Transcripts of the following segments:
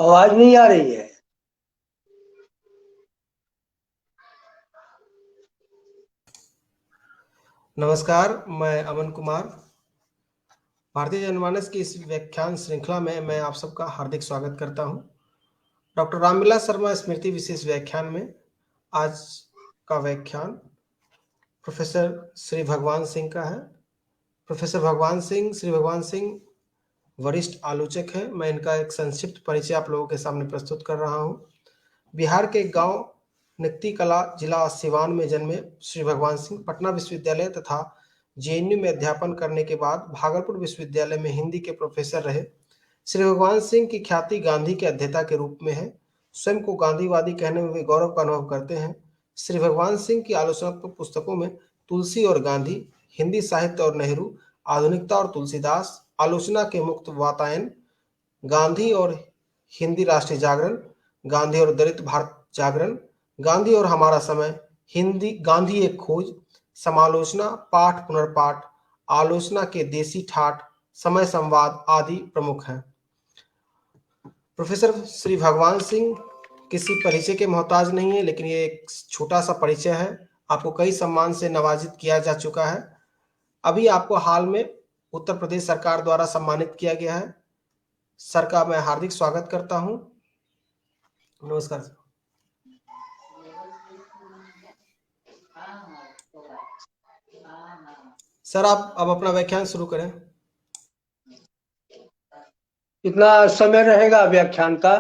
आवाज नहीं आ रही है। नमस्कार, मैं अमन कुमार। भारतीय जनमानस की इस व्याख्यान श्रृंखला में मैं आप सबका हार्दिक स्वागत करता हूं। डॉक्टर रामविलास शर्मा स्मृति विशेष व्याख्यान में आज का व्याख्यान प्रोफेसर श्री भगवान सिंह का है। प्रोफेसर भगवान सिंह, श्री भगवान सिंह वरिष्ठ आलोचक हैं। मैं इनका एक संक्षिप्त परिचय आप लोगों के सामने प्रस्तुत कर रहा हूं। बिहार के गांव नकती कला जिला सिवान में जन्मे श्री भगवान सिंह पटना विश्वविद्यालय तथा जेएनयू में अध्यापन करने के बाद भागलपुर विश्वविद्यालय में हिंदी के प्रोफेसर रहे। श्री भगवान सिंह की ख्याति गांधी के अध्येता के रूप में है। स्वयं को गांधीवादी कहने में वे गौरव का अनुभव करते हैं। श्री भगवान सिंह की आलोचनात्मक पुस्तकों में तुलसी और गांधी, हिंदी साहित्य और नेहरू, आधुनिकता और तुलसीदास, आलोचना के मुक्त वातायन, गांधी और हिंदी राष्ट्रीय जागरण, गांधी और दलित भारत जागरण, गांधी और हमारा समय, हिंदी गांधी एक खोज, समालोचना, पाठ पुनर्पाठ, आलोचना के देसी ठाठ, समय संवाद आदि प्रमुख हैं। प्रोफेसर श्री भगवान सिंह किसी परिचय के मोहताज नहीं है, लेकिन ये एक छोटा सा परिचय है। आपको कई सम्मान से नवाजित किया जा चुका है। अभी आपको हाल में उत्तर प्रदेश सरकार द्वारा सम्मानित किया गया है। सर का मैं हार्दिक स्वागत करता हूं। नमस्कार सर। सर आप अब अपना व्याख्यान शुरू करें। कितना समय रहेगा व्याख्यान का?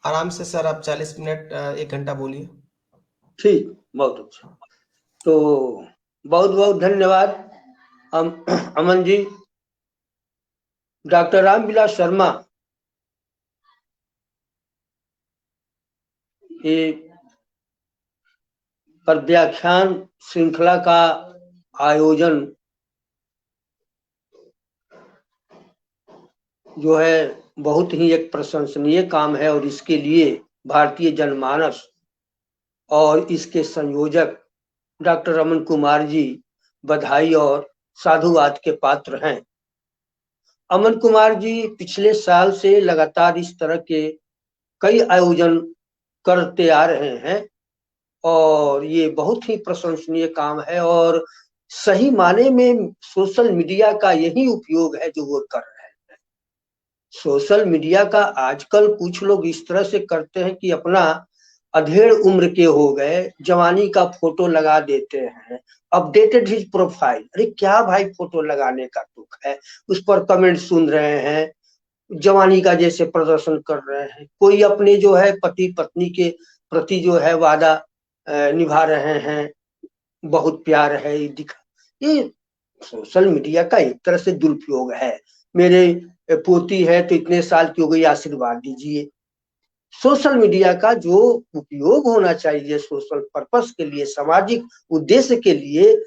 आराम से सर, आप 40 मिनट 1 घंटा बोलिए। ठीक, बहुत अच्छा। तो बहुत बहुत धन्यवाद अमन जी। डॉक्टर रामविलास शर्मा ये पर व्याख्यान श्रृंखला का आयोजन जो है बहुत ही एक प्रशंसनीय काम है, और इसके लिए भारतीय जनमानस और इसके संयोजक डॉक्टर अमन कुमार जी बधाई और साधुवाद के पात्र हैं। अमन कुमार जी पिछले साल से लगातार इस तरह के कई आयोजन करते आ रहे हैं, और ये बहुत ही प्रशंसनीय काम है, और सही माने में सोशल मीडिया का यही उपयोग है जो वो कर रहे हैं। सोशल मीडिया का आजकल कुछ लोग इस तरह से करते हैं कि अपना अधेड़ उम्र के हो गए जवानी का फोटो लगा देते हैं, अपडेटेड हिज प्रोफाइल। अरे क्या भाई, फोटो लगाने का दुख है, उस पर कमेंट सुन रहे हैं, जवानी का जैसे प्रदर्शन कर रहे हैं। कोई अपने जो है पति पत्नी के प्रति जो है वादा निभा रहे हैं, बहुत प्यार है, ये सोशल मीडिया का एक तरह से दुरुपयोग है। मेरे पोती है तो इतने साल की हो गई, आशीर्वाद दीजिए। सोशल मीडिया का जो उपयोग होना चाहिए सोशल पर्पस के लिए, सामाजिक उद्देश्य के लिए,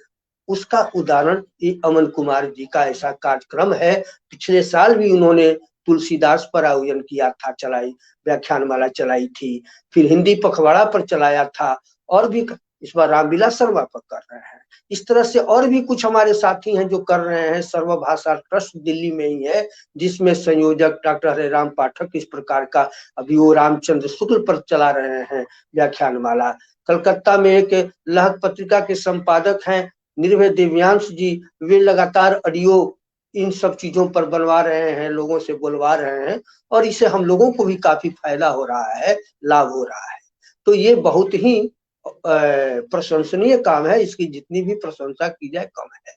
उसका उदाहरण ये अमन कुमार जी का ऐसा कार्यक्रम है। पिछले साल भी उन्होंने तुलसीदास पर आयोजन किया था, चलाई व्याख्यानमाला चलाई थी, फिर हिंदी पखवाड़ा पर चलाया था, और भी इस बार रामविलास शर्मा पर कर रहे हैं। इस तरह से और भी कुछ हमारे साथी हैं जो कर रहे हैं। सर्वभाषा ट्रस्ट दिल्ली में ही है, जिसमें संयोजक डॉक्टर हरेराम पाठक इस प्रकार का अभी वो रामचंद्र शुक्ल पर चला रहे हैं व्याख्यानमाला। कलकत्ता में एक लहक पत्रिका के संपादक हैं निर्भय दिव्यांश जी, वे लगातार ऑडियो इन सब चीजों पर बनवा रहे हैं, लोगों से बुलवा रहे हैं, और इससे हम लोगों को भी काफी फायदा हो रहा है, लाभ हो रहा है। तो ये बहुत ही प्रशंसनीय काम है, इसकी जितनी भी प्रशंसा की जाए कम है।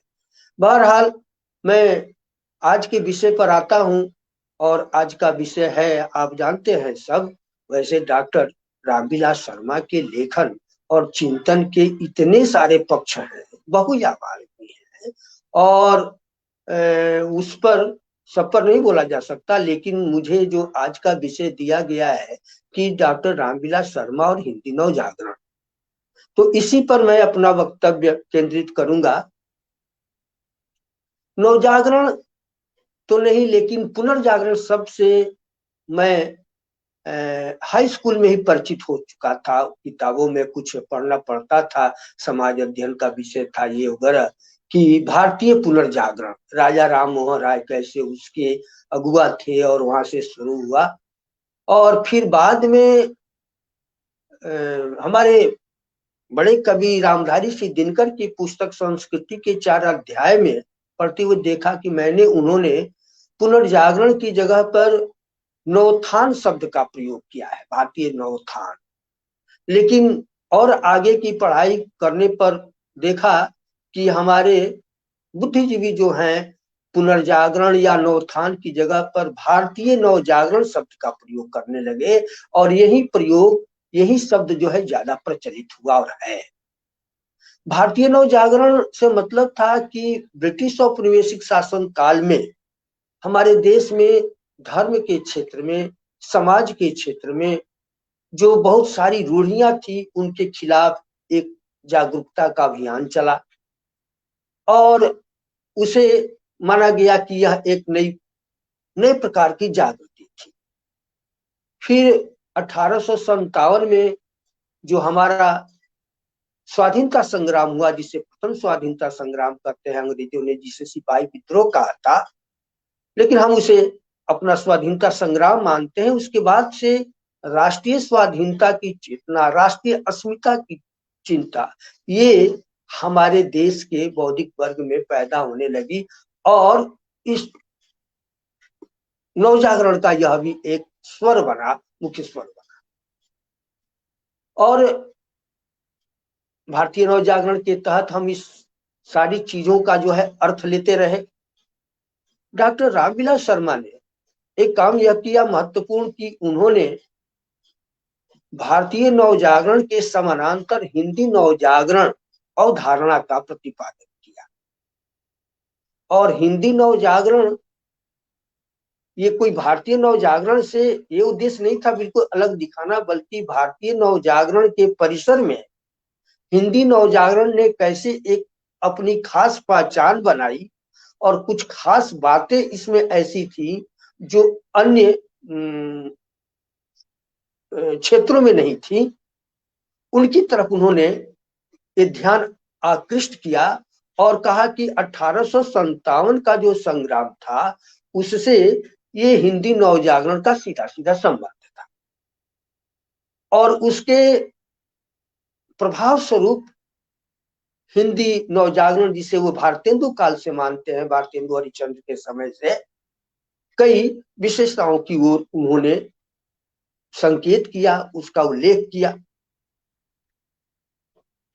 बहरहाल मैं आज के विषय पर आता हूं, और आज का विषय है, आप जानते हैं सब, वैसे डॉक्टर रामविलास शर्मा के लेखन और चिंतन के इतने सारे पक्ष हैं, बहुयावान भी है, और उस पर सब पर नहीं बोला जा सकता। लेकिन मुझे जो आज का विषय दिया गया है कि डॉक्टर रामविलास शर्मा और हिंदी नव जागरण, तो इसी पर मैं अपना वक्तव्य केंद्रित करूंगा। नवजागरण तो नहीं, लेकिन पुनर्जागरण शब्द से मैं हाई स्कूल में ही परिचित हो चुका था, किताबों में कुछ पढ़ना पड़ता था, समाज अध्ययन का विषय था ये वगैरह, कि भारतीय पुनर्जागरण राजा राम मोहन राय कैसे उसके अगुआ थे और वहां से शुरू हुआ। और फिर बाद में हमारे बड़े कवि रामधारी सिंह दिनकर की पुस्तक संस्कृति के 4 अध्याय में पढ़ते हुए देखा कि उन्होंने पुनर्जागरण की जगह पर नवोत्थान शब्द का प्रयोग किया है, भारतीय नवोत्थान। लेकिन और आगे की पढ़ाई करने पर देखा कि हमारे बुद्धिजीवी जो हैं पुनर्जागरण या नवोत्थान की जगह पर भारतीय नवजागरण शब्द का प्रयोग करने लगे, और यही शब्द जो है ज्यादा प्रचलित हुआ और है। भारतीय नवजागरण से मतलब था कि ब्रिटिश औपनिवेशिक शासन काल में हमारे देश में धर्म के क्षेत्र में, समाज के क्षेत्र में जो बहुत सारी रूढ़ियां थी, उनके खिलाफ एक जागरूकता का अभियान चला और उसे माना गया कि यह एक नए प्रकार की जागृति थी। फिर 1857 में जो हमारा स्वाधीनता संग्राम हुआ, जिसे प्रथम स्वाधीनता संग्राम कहते हैं, अंग्रेजों ने जिसे सिपाही विद्रोह कहा था, लेकिन हम उसे अपना स्वाधीनता संग्राम मानते हैं। उसके बाद से राष्ट्रीय स्वाधीनता की चेतना, राष्ट्रीय अस्मिता की चिंता, ये हमारे देश के बौद्धिक वर्ग में पैदा होने लगी और इस नवजागरण का यह भी एक स्वर बना, मुख्य स्वर बना। और भारतीय नवजागरण के तहत हम इस सारी चीजों का जो है अर्थ लेते रहे। डॉक्टर रामविलास शर्मा ने एक काम यह किया महत्वपूर्ण कि उन्होंने भारतीय नवजागरण के समानांतर हिंदी नवजागरण अवधारणा का प्रतिपादन किया। और हिंदी नवजागरण ये कोई भारतीय नवजागरण से ये उद्देश्य नहीं था बिल्कुल अलग दिखाना, बल्कि भारतीय नवजागरण के परिसर में हिंदी नवजागरण ने कैसे एक अपनी खास पहचान बनाई और कुछ खास बातें इसमें ऐसी थी जो अन्य क्षेत्रों में नहीं थी, उनकी तरफ उन्होंने ये ध्यान आकृष्ट किया और कहा कि 1857 का जो संग्राम था उससे ये हिंदी नवजागरण का सीधा सीधा संबंध था और उसके प्रभाव स्वरूप हिंदी नवजागरण, जिसे वो भारतेंदु काल से मानते हैं, भारतेंदु हरिश्चंद्र के समय से, कई विशेषताओं की ओर उन्होंने संकेत किया, उसका उल्लेख किया।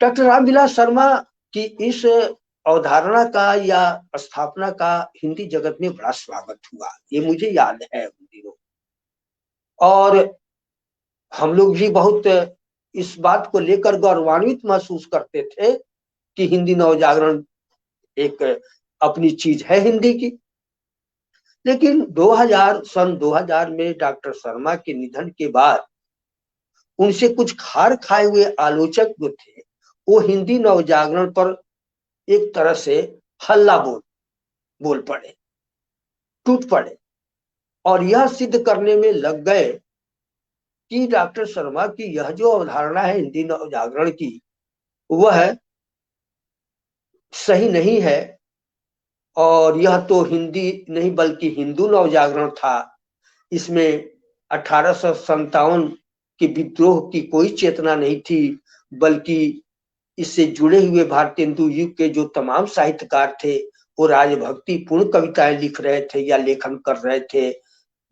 डॉक्टर रामविलास शर्मा की इस अवधारणा का या स्थापना का हिंदी जगत में बड़ा स्वागत हुआ, ये मुझे याद है उन दिनों। और हम लोग भी बहुत इस बात को लेकर गौरवान्वित महसूस करते थे कि हिंदी नवजागरण एक अपनी चीज है हिंदी की। लेकिन सन 2000 में डॉक्टर शर्मा के निधन के बाद उनसे कुछ खार खाए हुए आलोचक जो थे वो हिंदी नवजागरण पर एक तरह से हल्ला बोल पड़े, टूट पड़े और यह सिद्ध करने में लग गए कि डॉक्टर शर्मा की यह जो अवधारणा है हिंदी नवजागरण की, वह सही नहीं है और यह तो हिंदी नहीं बल्कि हिंदू नवजागरण था। इसमें 1857 के विद्रोह की कोई चेतना नहीं थी, बल्कि इससे जुड़े हुए भारतेंदु युग के जो तमाम साहित्यकार थे वो राजभक्ति पूर्ण कविताएं लिख रहे थे या लेखन कर रहे थे।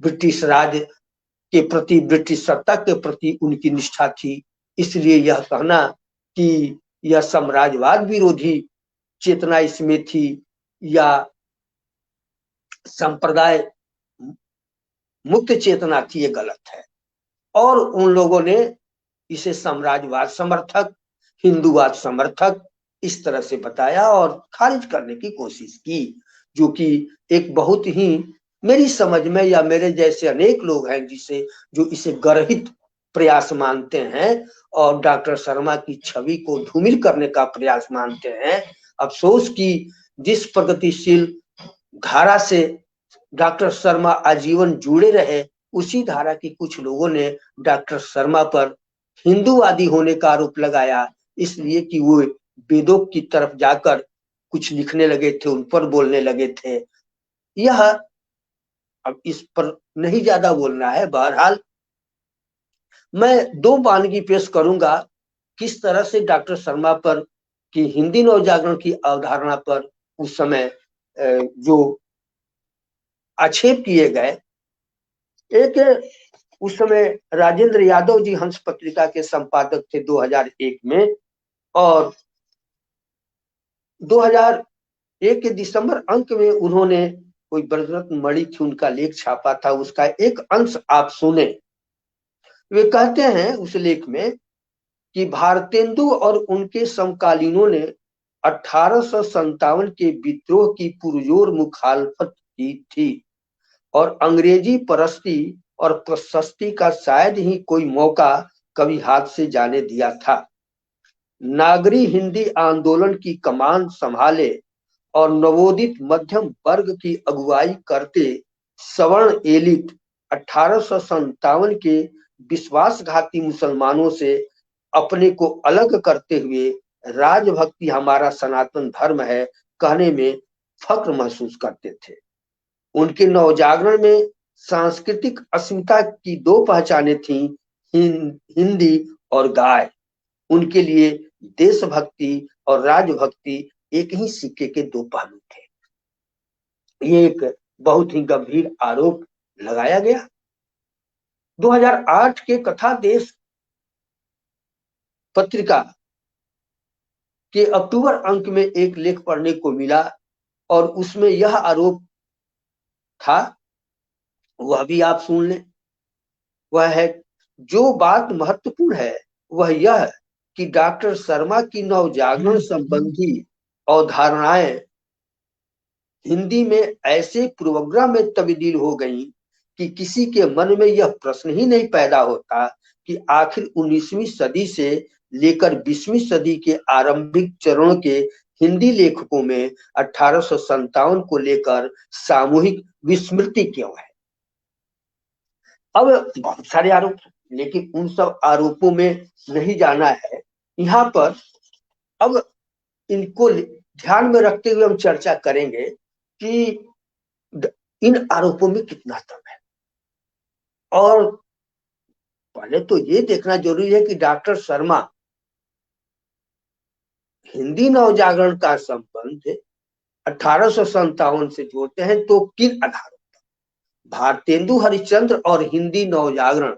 ब्रिटिश राज के प्रति, ब्रिटिश सत्ता के प्रति उनकी निष्ठा थी। इसलिए यह कहना कि यह साम्राज्यवाद विरोधी चेतना इसमें थी या संप्रदाय मुक्त चेतना थी, ये गलत है। और उन लोगों ने इसे साम्राज्यवाद समर्थक, हिंदूवाद समर्थक इस तरह से बताया और खारिज करने की कोशिश की, जो कि एक बहुत ही मेरी समझ में या मेरे जैसे अनेक लोग हैं जो इसे गर्हित प्रयास मानते हैं और डॉक्टर शर्मा की छवि को धूमिल करने का प्रयास मानते हैं। अफसोस कि जिस प्रगतिशील धारा से डॉक्टर शर्मा आजीवन जुड़े रहे, उसी धारा की कुछ लोगों ने डॉक्टर शर्मा पर हिंदूवादी होने का आरोप लगाया, इसलिए कि वो वेदों की तरफ जाकर कुछ लिखने लगे थे, उन पर बोलने लगे थे। यह अब इस पर नहीं ज्यादा बोलना है। बहरहाल मैं दो वानगी पेश करूंगा किस तरह से डॉक्टर शर्मा पर की हिंदी नवजागरण की अवधारणा पर उस समय जो आक्षेप किए गए। एक उस समय राजेंद्र यादव जी हंस पत्रिका के संपादक थे 2001 में, और 2001 के दिसंबर अंक में उन्होंने कोई ब्रजरत्न मणि थी उनका लेख छापा था, उसका एक अंश आप सुने। वे कहते हैं उस लेख में कि भारतेंदु और उनके समकालीनों ने 1857 के विद्रोह की पुरजोर मुखालफत की थी और अंग्रेजी परस्ती और प्रशस्ति का शायद ही कोई मौका कभी हाथ से जाने दिया था। नागरी हिंदी आंदोलन की कमान संभाले और नवोदित मध्यम वर्ग की अगुवाई करते सवर्ण एलिट 1857 के विश्वासघाती मुसलमानों से अपने को अलग करते हुए राजभक्ति हमारा सनातन धर्म है कहने में फक्र महसूस करते थे। उनके नवजागरण में सांस्कृतिक अस्मिता की दो पहचानें थीं, हिंदी और गाय। उनके लिए देशभक्ति और राजभक्ति एक ही सिक्के के दो पहलू थे। ये एक बहुत ही गंभीर आरोप लगाया गया। 2008 के कथा देश पत्रिका के अक्टूबर अंक में एक लेख पढ़ने को मिला और उसमें यह आरोप था, वह भी आप सुन लें। वह है, जो बात महत्वपूर्ण है वह यह कि डॉक्टर शर्मा की नवजागरण संबंधी अवधारणाएं हिंदी में ऐसे पूर्वग्रह में तब्दील हो गई कि किसी के मन में यह प्रश्न ही नहीं पैदा होता कि आखिर 19वीं सदी से लेकर 20वीं सदी के आरंभिक चरणों के हिंदी लेखकों में 1857 को लेकर सामूहिक विस्मृति क्यों है। अब बहुत सारे आरोप, लेकिन उन सब आरोपों में नहीं जाना है यहाँ पर। अब इनको ध्यान में रखते हुए हम चर्चा करेंगे कि इन आरोपों में कितना दम है। और पहले तो ये देखना जरूरी है कि डॉक्टर शर्मा हिंदी नवजागरण का संबंध 1857 से जोड़ते हैं तो किन आधारों पर। भारतेंदु हरिश्चंद्र और हिंदी नवजागरण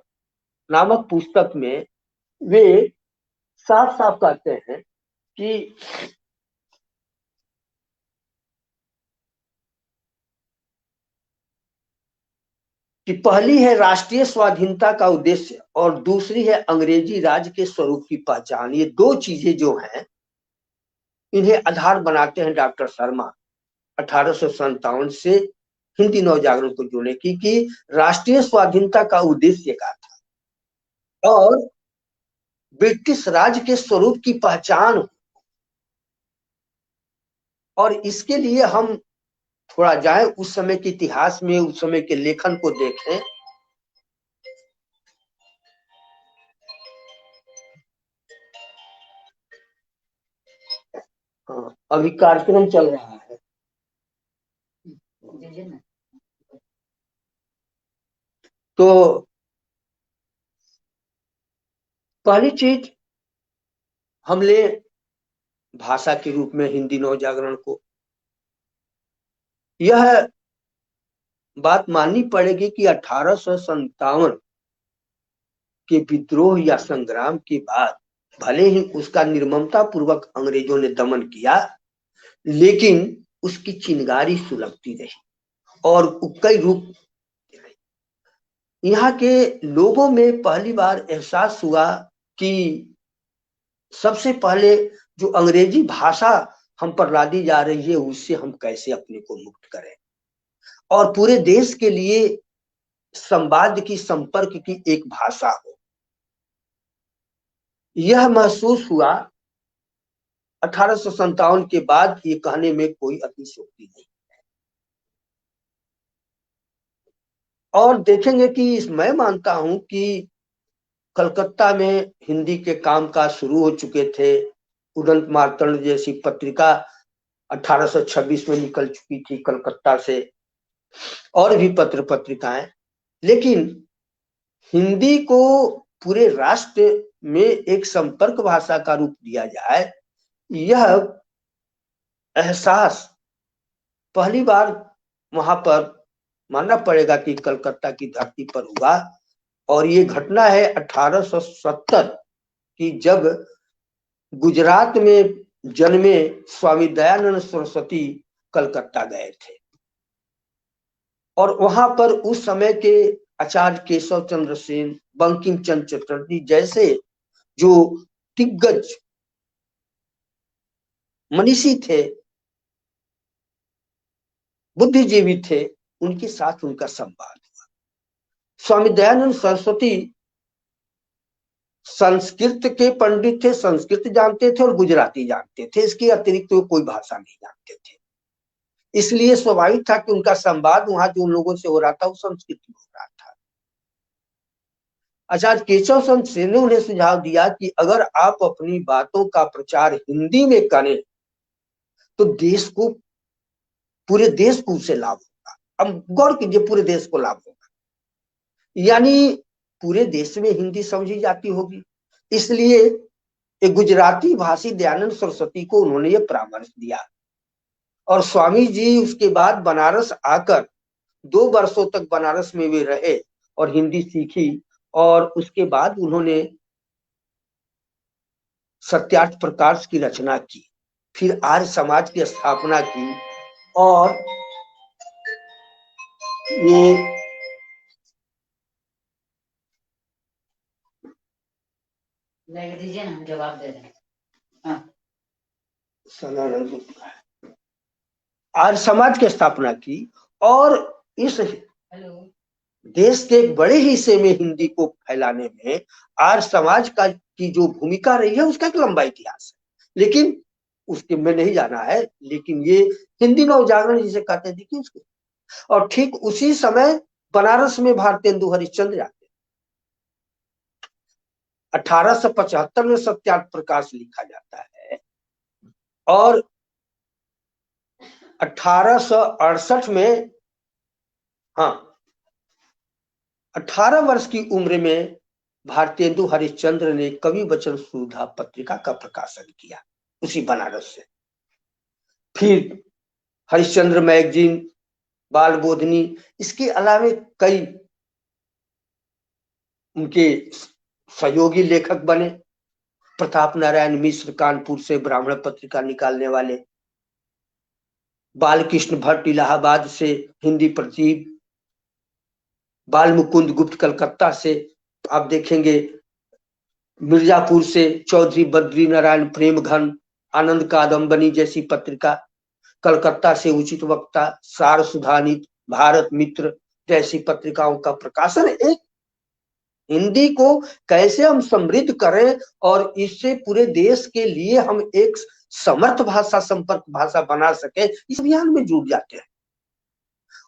नामक पुस्तक में वे साफ साफ कहते हैं कि पहली है राष्ट्रीय स्वाधीनता का उद्देश्य और दूसरी है अंग्रेजी राज के स्वरूप की पहचान। ये दो चीजें जो हैं इन्हें आधार बनाते हैं डॉक्टर शर्मा 1857 से हिंदी नवजागरण को जोड़ने की, कि राष्ट्रीय स्वाधीनता का उद्देश्य क्या था और ब्रिटिश राज के स्वरूप की पहचान। और इसके लिए हम थोड़ा जाएं उस समय के इतिहास में, उस समय के लेखन को देखें। हाँ, अभी कार्यक्रम चल रहा है। तो पहली चीज हम ले भाषा के रूप में हिंदी नवजागरण को, यह बात माननी पड़ेगी कि 1857 के विद्रोह या संग्राम के बाद भले ही उसका निर्ममता पूर्वक अंग्रेजों ने दमन किया, लेकिन उसकी चिंगारी सुलगती रही और कई रूप। यहाँ के लोगों में पहली बार एहसास हुआ कि सबसे पहले जो अंग्रेजी भाषा हम पर लादी जा रही है उससे हम कैसे अपने को मुक्त करें और पूरे देश के लिए संवाद की, संपर्क की एक भाषा हो। यह महसूस हुआ 1857 के बाद। ये कहने में कोई अतिशयोक्ति नहीं है। और देखेंगे कि मैं मानता हूं कि कलकत्ता में हिंदी के काम काज शुरू हो चुके थे। उदंत मार्तंड जैसी पत्रिका 1826 में निकल चुकी थी कलकत्ता से, और भी पत्र पत्रिकाएं। लेकिन हिंदी को पूरे राष्ट्र में एक संपर्क भाषा का रूप दिया जाए, यह एहसास पहली बार वहां पर मानना पड़ेगा कि कलकत्ता की धरती पर हुआ। और ये घटना है 1870 की, जब गुजरात में जन्मे स्वामी दयानंद सरस्वती कलकत्ता गए थे और वहां पर उस समय के आचार्य केशव चंद्र सेन, बंकिम चंद्र चटर्जी जैसे जो दिग्गज मनीषी थे, बुद्धिजीवी थे, उनके साथ उनका संवाद हुआ। स्वामी दयानंद सरस्वती संस्कृत के पंडित थे, संस्कृत जानते थे और गुजराती जानते थे, इसके अतिरिक्त वो कोई भाषा नहीं जानते थे। इसलिए स्वाभाविक था कि उनका संवाद वहां जो लोगों से हो रहा था वो संस्कृत में हो रहा था। आचार्य केशव चंद्र सेन ने उन्हें सुझाव दिया कि अगर आप अपनी बातों का प्रचार हिंदी में करें तो देश को, पूरे देश को उससे लाभ होगा। अब गौर कीजिए, पूरे देश को लाभ होगा, यानी पूरे देश में हिंदी समझी जाती होगी। इसलिए एक गुजराती भाषी दयानंद सरस्वती को उन्होंने ये परामर्श दिया और स्वामी जी उसके बाद बनारस आकर 2 वर्षों तक बनारस में वे रहे और हिंदी सीखी और उसके बाद उन्होंने सत्यार्थ प्रकाश की रचना की, फिर आर्य समाज की स्थापना की और ये लग दीजिए ना, हम जवाब दे दें। आर्य समाज की स्थापना की और इस देश के एक बड़े हिस्से में हिंदी को फैलाने में आर्य समाज का की जो भूमिका रही है उसका एक लंबा इतिहास है, लेकिन उसके में नहीं जाना है। लेकिन ये हिंदी नवजागरण जिसे कहते हैं, देखिए उसको। और ठीक उसी समय बनारस में भारतेंदु हरिश्चंद्र आते हैं। 1875 में सत्यार्थ प्रकाश लिखा जाता है और 1868 में, हाँ, 18 वर्ष की उम्र में भारतेंदु हरिश्चंद्र ने कवि वचन सुधा पत्रिका का प्रकाशन किया उसी बनारस से। फिर हरिश्चंद्र मैगजीन, बाल बोधनी, इसके अलावा कई उनके सहयोगी लेखक बने। प्रताप नारायण मिश्र कानपुर से ब्राह्मण पत्रिका निकालने वाले, बालकृष्ण भट्ट इलाहाबाद से हिंदी प्रदीप, बाल मुकुंद गुप्त कलकत्ता से, आप देखेंगे मिर्जापुर से चौधरी बद्री नारायण प्रेम घन, आनंद कादम्बनी जैसी पत्रिका, कलकत्ता से उचित वक्ता, सार सुधानित, भारत मित्र जैसी पत्रिकाओं का प्रकाशन। एक हिंदी को कैसे हम समृद्ध करें और इससे पूरे देश के लिए हम एक समर्थ भाषा, संपर्क भाषा बना सके, इस अभियान में जुट जाते हैं।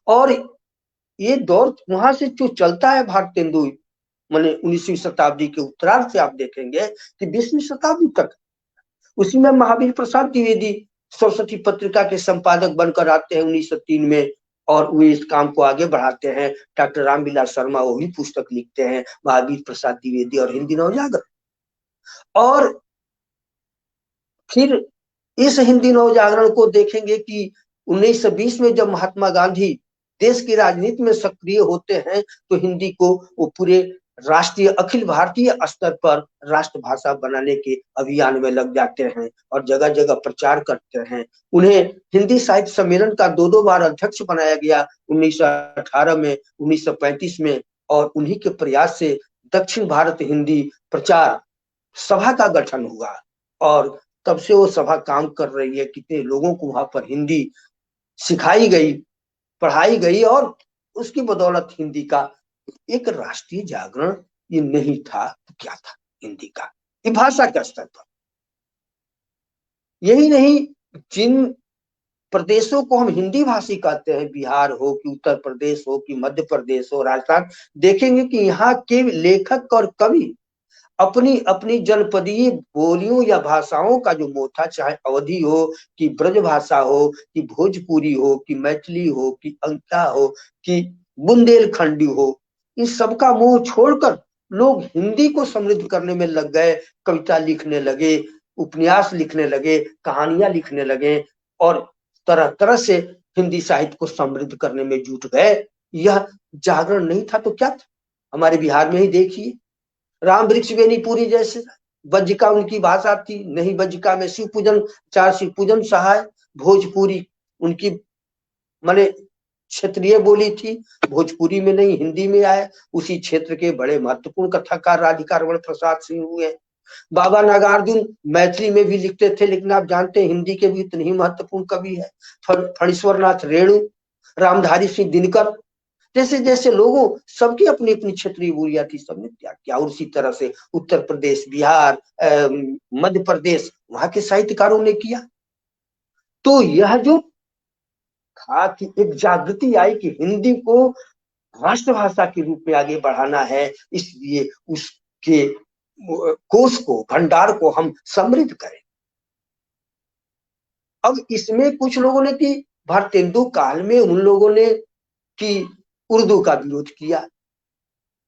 और ये दौर वहां से जो चलता है भारतेंदु, माने 19वीं शताब्दी के उत्तरार्ध से आप देखेंगे कि 20वीं शताब्दी तक। उसी में महावीर प्रसाद द्विवेदी सरस्वती पत्रिका के संपादक बनकर आते हैं 1903 में और वे इस काम को आगे बढ़ाते हैं। डॉक्टर रामविलास शर्मा वो भी पुस्तक लिखते हैं, महावीर प्रसाद द्विवेदी और हिंदी नवजागरण। और फिर इस हिंदी नवजागरण को देखेंगे कि 1920 में जब महात्मा गांधी देश की राजनीति में सक्रिय होते हैं तो हिंदी को वो पूरे राष्ट्रीय, अखिल भारतीय स्तर पर राष्ट्रभाषा बनाने के अभियान में लग जाते हैं और जगह जगह प्रचार करते हैं। उन्हें हिंदी साहित्य सम्मेलन का 2 बार अध्यक्ष बनाया गया, 1918 में, 1935 में, और उन्हीं के प्रयास से दक्षिण भारत हिंदी प्रचार सभा का गठन हुआ और तब से वो सभा काम कर रही है। कितने लोगों को वहां पर हिंदी सिखाई गई, पढ़ाई गई और उसकी बदौलत हिंदी का एक राष्ट्रीय जागरण ये नहीं था तो क्या था हिंदी का, ये भाषा के स्तर पर। यही नहीं, जिन प्रदेशों को हम हिंदी भाषी कहते हैं, बिहार हो कि उत्तर प्रदेश हो कि मध्य प्रदेश हो, राजस्थान, देखेंगे कि यहाँ के लेखक और कवि अपनी अपनी जनपदीय बोलियों या भाषाओं का जो मोथा, चाहे अवधी हो कि ब्रज भाषा हो कि भोजपुरी हो कि मैथिली हो कि अंगता हो कि बुंदेलखंडी हो, इन सबका मुंह छोड़कर लोग हिंदी को समृद्ध करने में लग गए, कविता लिखने लगे, उपन्यास लिखने लगे, कहानियां लिखने लगे और तरह तरह से हिंदी साहित्य को समृद्ध करने में जुट गए। यह जागरण नहीं था तो क्या था? हमारे बिहार में ही देखिए, राम वृक्ष बेनीपुरी जैसे, बज्जिका उनकी भाषा थी, नहीं बज्जिका में शिव पूजन, चार शिव पूजन सहाय, भोजपुरी उनकी माने क्षेत्रीय बोली थी, भोजपुरी में नहीं हिंदी में आए। उसी क्षेत्र के बड़े महत्वपूर्ण कथाकार राधिका रमण प्रसाद सिंह हुए। बाबा नागार्जुन मैथिली में भी लिखते थे, लेकिन आप जानते हैं हिंदी के भी इतने ही महत्वपूर्ण कवि है। फणीश्वर नाथ रेणु, रामधारी सिंह दिनकर जैसे जैसे लोगों, सबकी अपनी अपनी क्षेत्रीय बोलियां थी, सबने त्याग किया। और उसी तरह से उत्तर प्रदेश, बिहार, मध्य प्रदेश, वहां के साहित्यकारों ने किया। तो यह जो था कि एक जागृति आई कि हिंदी को राष्ट्रभाषा के रूप में आगे बढ़ाना है, इसलिए उसके कोश को, भंडार को हम समृद्ध करें। अब इसमें कुछ लोगों ने कि भारतेंदु काल में उन लोगों ने कि उर्दू का विरोध किया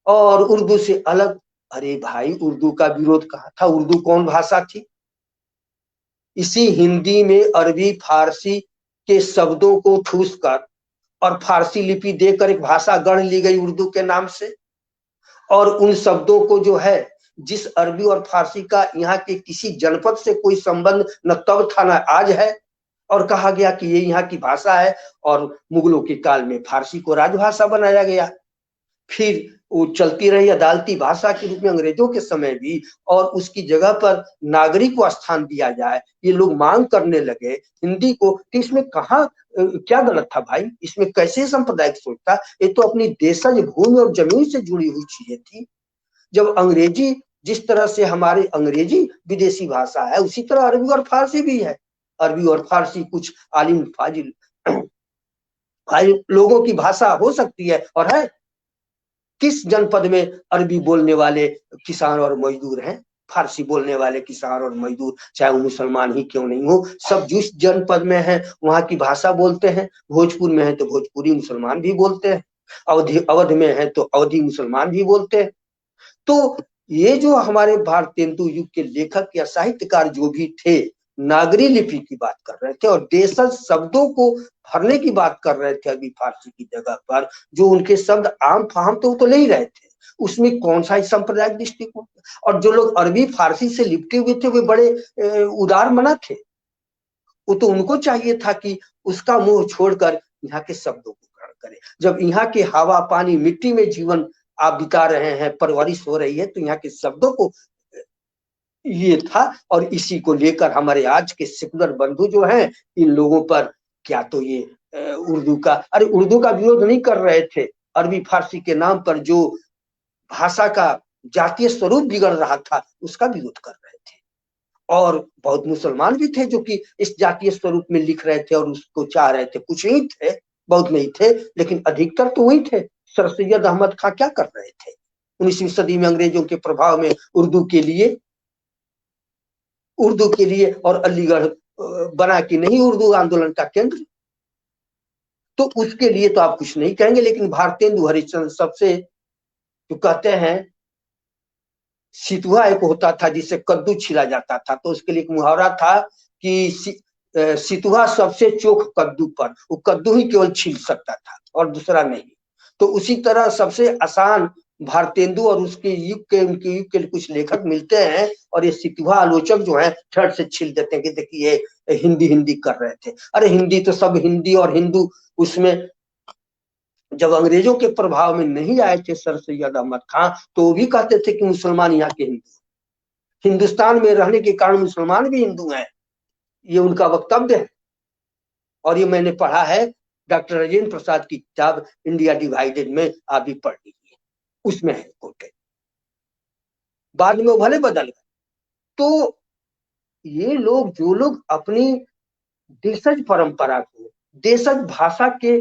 और उर्दू से अलग। अरे भाई, उर्दू का विरोध कहाँ था? उर्दू कौन भाषा थी? इसी हिंदी में अरबी फारसी के शब्दों को ठूस कर और फारसी लिपि देकर एक भाषा गढ़ ली गई उर्दू के नाम से। और उन शब्दों को जो है, जिस अरबी और फारसी का यहाँ के किसी जनपद से कोई संबंध न तब था न आज है, और कहा गया कि ये यहाँ की भाषा है। और मुगलों के काल में फारसी को राजभाषा बनाया गया। फिर वो चलती रही अदालती भाषा के रूप में अंग्रेजों के समय भी, और उसकी जगह पर नागरिक को स्थान दिया जाए, ये लोग मांग करने लगे हिंदी को। तो इसमें कहाँ क्या गलत था भाई? इसमें कैसे सांप्रदायिक सोच था? ये तो अपनी देशज भूमि और जमीन से जुड़ी हुई चीजें थी। जब अंग्रेजी, जिस तरह से हमारे अंग्रेजी विदेशी भाषा है, उसी तरह अरबी और फारसी भी है। अरबी और फारसी कुछ आलिम फाजिल लोगों की भाषा हो सकती है और है। किस जनपद में अरबी बोलने वाले किसान और मजदूर हैं? फारसी बोलने वाले किसान और मजदूर, चाहे वो मुसलमान ही क्यों नहीं हो, सब जिस जनपद में है वहां की भाषा बोलते हैं। भोजपुर में है तो भोजपुरी मुसलमान भी बोलते हैं, अवध में है तो अवधी मुसलमान भी बोलते हैं। तो ये जो हमारे भारतेंदु युग के लेखक या साहित्यकार जो भी थे, नागरी लिपि की बात कर रहे थे और देशज शब्दों को भरने की बात कर रहे थे अभी फारसी की जगह पर। जो उनके शब्द आम फाम तो वो तो ले ही रहे थे, उसमें कौन सा सांप्रदायिक दृष्टिकोण? और जो लोग अरबी फारसी से लिपटे हुए थे वे बड़े उदार मना थे। वो तो उनको चाहिए था कि उसका मुंह छोड़कर यहाँ के शब्दों को ग्रहण करें। जब यहाँ के हवा पानी मिट्टी में जीवन आप बिता रहे हैं, परवरिश हो रही है, तो यहाँ के शब्दों को ये था। और इसी को लेकर हमारे आज के सेकुलर बंधु जो हैं, इन लोगों पर क्या तो ये उर्दू का, अरे उर्दू का विरोध नहीं कर रहे थे, अरबी फारसी के नाम पर जो भाषा का जातीय स्वरूप बिगड़ रहा था उसका विरोध कर रहे थे। और बहुत मुसलमान भी थे जो कि इस जातीय स्वरूप में लिख रहे थे और उसको चाह रहे थे। कुछ ही थे, बहुत नहीं थे, लेकिन अधिकतर तो वही थे। सर सैयद अहमद खां क्या कर रहे थे 19वीं सदी में अंग्रेजों के प्रभाव में? उर्दू के लिए और अलीगढ़ बना कि नहीं उर्दू आंदोलन का केंद्र। तो उसके लिए तो आप कुछ नहीं कहेंगे, लेकिन भारतेंदु हरिश्चंद्र सबसे जो कहते हैं, सितुआ एक होता था जिससे कद्दू छिला जाता था, तो उसके लिए एक मुहावरा था कि सितुआ सबसे चोख कद्दू पर, वो कद्दू ही केवल छील सकता था और दूसरा नहीं। तो उसी तरह सबसे आसान भारतेंदु और उसके युग के, उनके युग के कुछ लेखक मिलते हैं और ये सितुआ आलोचक जो है ठट से छील देते हैं कि देखिए हिंदी हिंदी कर रहे थे। अरे हिंदी तो सब हिंदी और हिंदू, उसमें जब अंग्रेजों के प्रभाव में नहीं आए थे सर सैयद अहमद खां, तो वो भी कहते थे कि मुसलमान यहाँ के हिंदू, हिंदुस्तान में रहने के कारण मुसलमान भी हिंदू हैं, ये उनका वक्तव्य है। और ये मैंने पढ़ा है डॉक्टर राजेंद्र प्रसाद की किताब इंडिया डिवाइडेड में, आप भी पढ़ लीजिए, उसमें है कोटेड। बाद में वो भले बदल गए। तो ये लोग, जो लोग अपनी देशज परंपरा को, देशज भाषा के,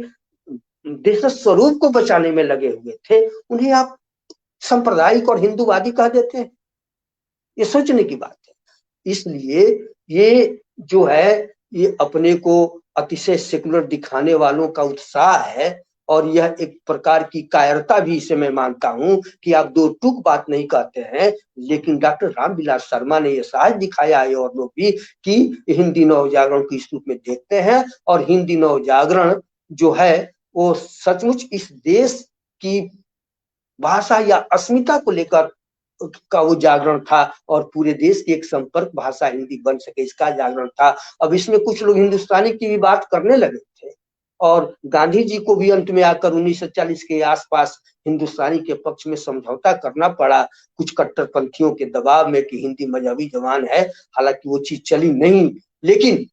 देशज स्वरूप को बचाने में लगे हुए थे, उन्हें आप सांप्रदायिक और हिंदूवादी कह देते हैं। ये सोचने की बात है। इसलिए ये जो है, ये अपने को अतिशय सेकुलर दिखाने वालों का उत्साह है और यह एक प्रकार की कायरता भी इसे मैं मानता हूं कि आप दो टूक बात नहीं कहते हैं, लेकिन डॉक्टर रामविलास शर्मा ने यह साहस दिखाया है और लोग भी कि हिंदी नवजागरण को इस रूप में देखते हैं। और हिंदी नवजागरण जो है वो सचमुच इस देश की भाषा या अस्मिता को लेकर का वो जागरण था और पूरे देश की एक संपर्क भाषा हिंदी बन सके इसका जागरण था। अब इसमें कुछ लोग हिंदुस्तानी की भी बात करने लगे थे और गांधी जी को भी अंत में आकर 1940 के आसपास हिंदुस्तानी के पक्ष में समझौता करना पड़ा कुछ कट्टरपंथियों के दबाव में कि हिंदी मजहबी जबान है। हालांकि वो चीज चली नहीं, लेकिन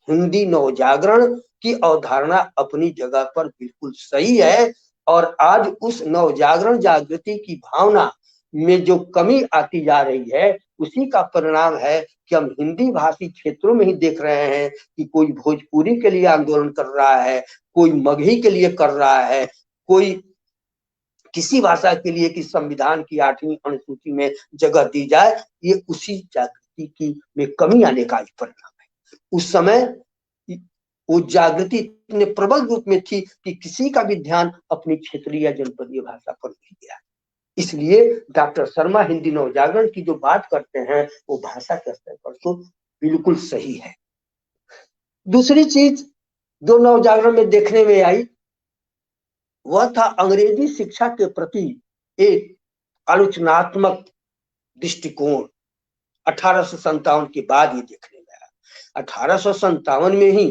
हिंदी नवजागरण की अवधारणा अपनी जगह पर बिल्कुल सही है। और आज उस नवजागरण जागृति की भावना में जो कमी आती जा रही है उसी का परिणाम है कि हम हिंदी भाषी क्षेत्रों में ही देख रहे हैं कि कोई भोजपुरी के लिए आंदोलन कर रहा है, कोई मगही के लिए कर रहा है, कोई किसी भाषा के लिए कि संविधान की 8वीं अनुसूची में जगह दी जाए। ये उसी जागृति की में कमी आने का परिणाम है। उस समय वो जागृति इतने प्रबल रूप में थी कि किसी का भी ध्यान अपनी क्षेत्रीय या जनपदीय भाषा पर नहीं गया। इसलिए डॉक्टर शर्मा हिंदी नवजागरण की जो बात करते हैं वो भाषा के स्तर पर तो बिल्कुल सही है। दूसरी चीज जो नवजागरण में देखने में आई वह था अंग्रेजी शिक्षा के प्रति एक आलोचनात्मक दृष्टिकोण। 1857 के बाद ये देखने में आया। 1857 में ही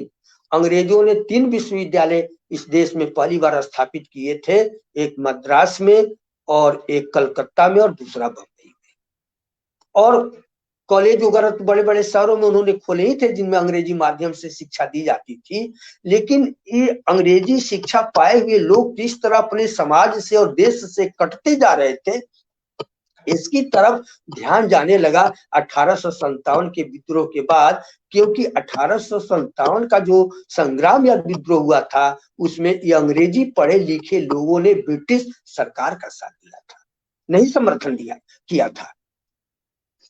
अंग्रेजों ने 3 विश्वविद्यालय इस देश में पहली बार स्थापित किए थे, एक मद्रास में और एक कलकत्ता में और दूसरा बम्बई में। और कॉलेज वगैरह तो बड़े बड़े शहरों में उन्होंने खोले ही थे जिनमें अंग्रेजी माध्यम से शिक्षा दी जाती थी। लेकिन ये अंग्रेजी शिक्षा पाए हुए लोग जिस तरह अपने समाज से और देश से कटते जा रहे थे इसकी तरफ ध्यान जाने लगा 1857 के विद्रोह के बाद, क्योंकि 1857 का जो संग्राम या विद्रोह हुआ था उसमें ये अंग्रेजी पढ़े लिखे लोगों ने ब्रिटिश सरकार का साथ दिया था, नहीं समर्थन दिया किया था।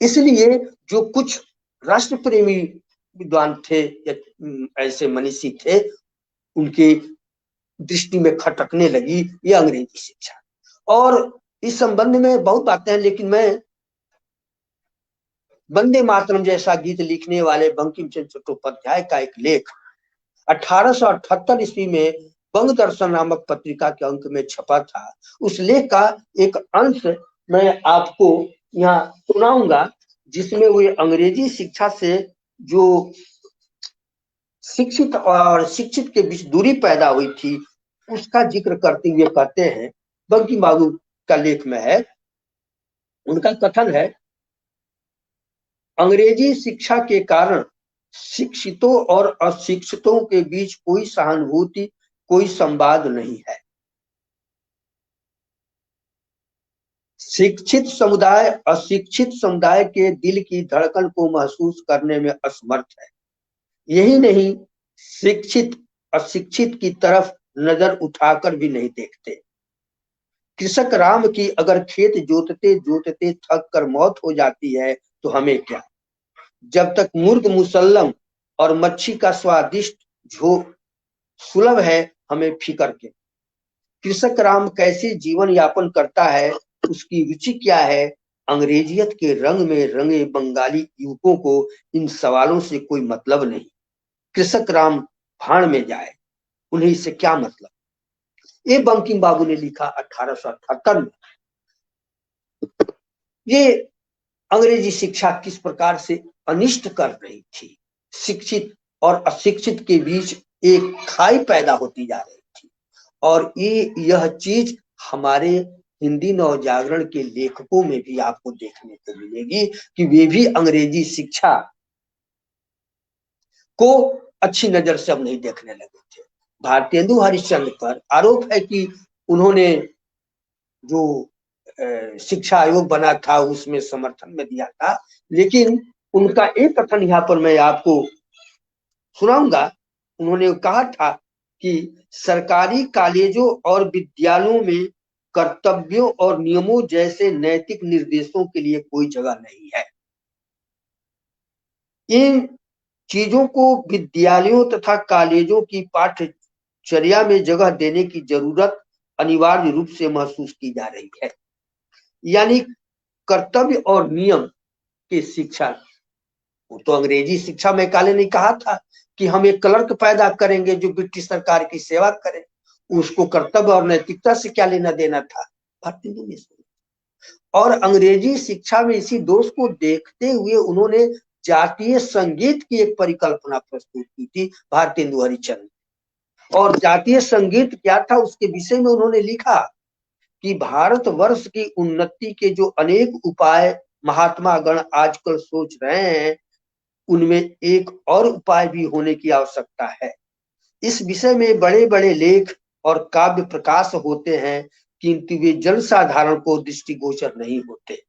इसलिए जो कुछ राष्ट्र प्रेमी विद्वान थे या ऐसे मनीषी थे उनके दृष्टि में खटकने लगी ये अंग्रेजी शिक्षा। और इस संबंध में बहुत बातें हैं, लेकिन मैं वंदे मातरम जैसा गीत लिखने वाले बंकिम चंद्र चट्टोपाध्याय का एक लेख 1878 ईस्वी में बंग दर्शन नामक पत्रिका के अंक में छपा था। उस लेख का एक अंश मैं आपको यहाँ सुनाऊंगा जिसमें वो अंग्रेजी शिक्षा से जो शिक्षित और शिक्षित के बीच दूरी पैदा हुई थी उसका जिक्र करते हुए कहते हैं, बंकिम बाबू का लेख में है, उनका कथन है, अंग्रेजी शिक्षा के कारण शिक्षितों और अशिक्षितों के बीच कोई सहानुभूति कोई संवाद नहीं है। शिक्षित समुदाय अशिक्षित समुदाय के दिल की धड़कन को महसूस करने में असमर्थ है। यही नहीं, शिक्षित अशिक्षित की तरफ नजर उठाकर भी नहीं देखते। कृषक राम की अगर खेत जोतते जोतते थक कर मौत हो जाती है तो हमें क्या, जब तक मुर्ग मुसल्लम और मच्छी का स्वादिष्ट झोंक सुलभ है हमें फिक्र के। कृषक राम कैसे जीवन यापन करता है, उसकी रुचि क्या है, अंग्रेजियत के रंग में रंगे बंगाली युवकों को इन सवालों से कोई मतलब नहीं। कृषक राम भाड़ में जाए, उन्हें इससे क्या मतलब। ये बंकिम बाबू ने लिखा 1878 में। ये अंग्रेजी शिक्षा किस प्रकार से अनिष्ट कर रही थी, शिक्षित और अशिक्षित के बीच एक खाई पैदा होती जा रही थी। और यह चीज हमारे हिंदी नवजागरण के लेखकों में भी आपको देखने को मिलेगी कि वे भी अंग्रेजी शिक्षा को अच्छी नजर से अब नहीं देखने लगे थे। भारतेंदु हरिश्चंद्र पर आरोप है कि उन्होंने जो शिक्षा आयोग बना था उसमें समर्थन में दिया था, लेकिन उनका एक कथन यहाँ पर मैं आपको सुनाऊंगा। उन्होंने कहा था कि सरकारी कॉलेजों और विद्यालयों में कर्तव्यों और नियमों जैसे नैतिक निर्देशों के लिए कोई जगह नहीं है। इन चीजों को विद्यालयों तथा कॉलेजों की पाठ्य दिनचर्या में जगह देने की जरूरत अनिवार्य रूप से महसूस की जा रही है। यानी कर्तव्य और नियम की शिक्षा, वो तो अंग्रेजी शिक्षा में काले ने कहा था कि हम एक क्लर्क पैदा करेंगे जो ब्रिटिश सरकार की सेवा करे, उसको कर्तव्य और नैतिकता से क्या लेना देना था, भारतीय हिंदू ने। और अंग्रेजी शिक्षा में इसी दोष को देखते हुए उन्होंने जातीय संगीत की एक परिकल्पना प्रस्तुत की थी भारतीय हिंदू हरिचंद। और जातीय संगीत क्या था उसके विषय में उन्होंने लिखा कि भारतवर्ष की उन्नति के जो अनेक उपाय महात्मा गण आजकल सोच रहे हैं, उनमें एक और उपाय भी होने की आवश्यकता है। इस विषय में बड़े बड़े लेख और काव्य प्रकाश होते हैं, किंतु वे जन साधारण को दृष्टिगोचर नहीं होते।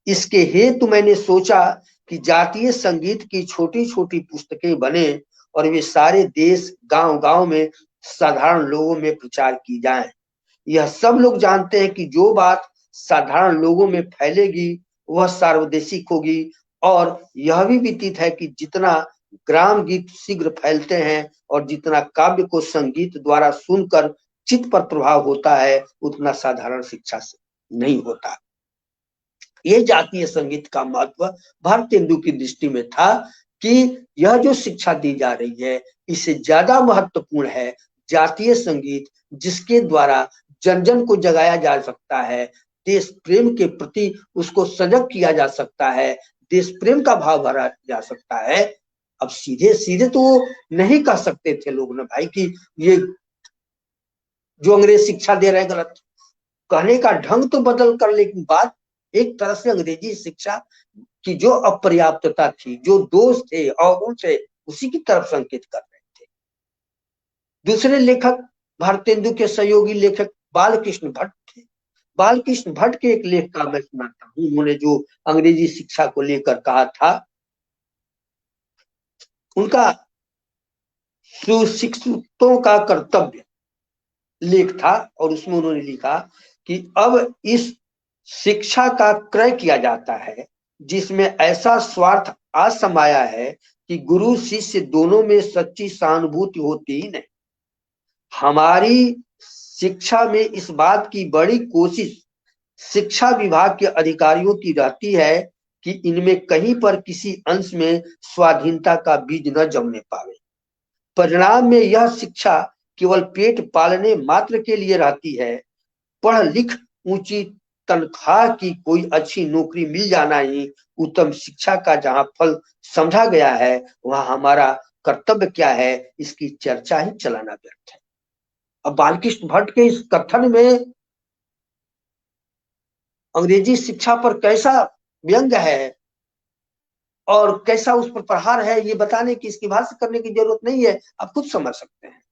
इसके हेतु मैंने सोचा कि जातीय संगीत की छोटी छोटी पुस्तकें बने और वे सारे देश गांव-गांव में साधारण लोगों में प्रचार की जाएं। यह सब लोग जानते हैं कि जो बात साधारण लोगों में फैलेगी वह सार्वदेशिक होगी, और यह भी विदित है कि जितना ग्राम गीत शीघ्र फैलते हैं और जितना काव्य को संगीत द्वारा सुनकर चित्त पर प्रभाव होता है, उतना साधारण शिक्षा से नहीं होता। ये जातीय संगीत का महत्व भारतीय हिंदू की दृष्टि में था कि यह जो शिक्षा दी जा रही है इससे ज्यादा महत्वपूर्ण है जातीय संगीत, जिसके द्वारा जन जन को जगाया जा सकता है, देश प्रेम के प्रति उसको सजग किया जा सकता है, देश प्रेम का भाव भरा जा सकता है। अब सीधे सीधे तो नहीं कह सकते थे लोग ना भाई कि ये जो अंग्रेज शिक्षा दे रहे हैं गलत, कहने का ढंग तो बदल कर, लेकिन बात एक तरह से अंग्रेजी शिक्षा की जो अपर्याप्तता थी, जो दोष थे, अवगुण थे, उसी की तरफ संकेत कर रहे थे। दूसरे लेखक भारतीय हिंदू के सहयोगी लेखक बालकृष्ण भट्ट थे। बालकृष्ण भट्ट के एक लेख का मैं सुनाता हूं, उन्होंने जो अंग्रेजी शिक्षा को लेकर कहा था, उनका सुशिक्षितों का कर्तव्य लेख था, और उसमें उन्होंने लिखा कि अब इस शिक्षा का क्रय किया जाता है जिसमें ऐसा स्वार्थ असमाया है कि गुरु शिष्य दोनों में सच्ची सहानुभूति होती ही नहीं। हमारी शिक्षा में इस बात की बड़ी कोशिश शिक्षा विभाग के अधिकारियों की रहती है कि इनमें कहीं पर किसी अंश में स्वाधीनता का बीज न जमने पावे। परिणाम में यह शिक्षा केवल पेट पालने मात्र के लिए रहती है। पढ़ लिख ऊंची तनख्वाह की कोई अच्छी नौकरी मिल जाना ही उत्तम शिक्षा का जहां फल समझा गया है, वहां हमारा कर्तव्य क्या है, इसकी चर्चा ही चलाना व्यर्थ है। अब बालकृष्ण भट्ट के इस कथन में अंग्रेजी शिक्षा पर कैसा व्यंग है और कैसा उस पर प्रहार है, ये बताने की, इसकी भाष्य करने की जरूरत नहीं है, आप खुद समझ सकते हैं।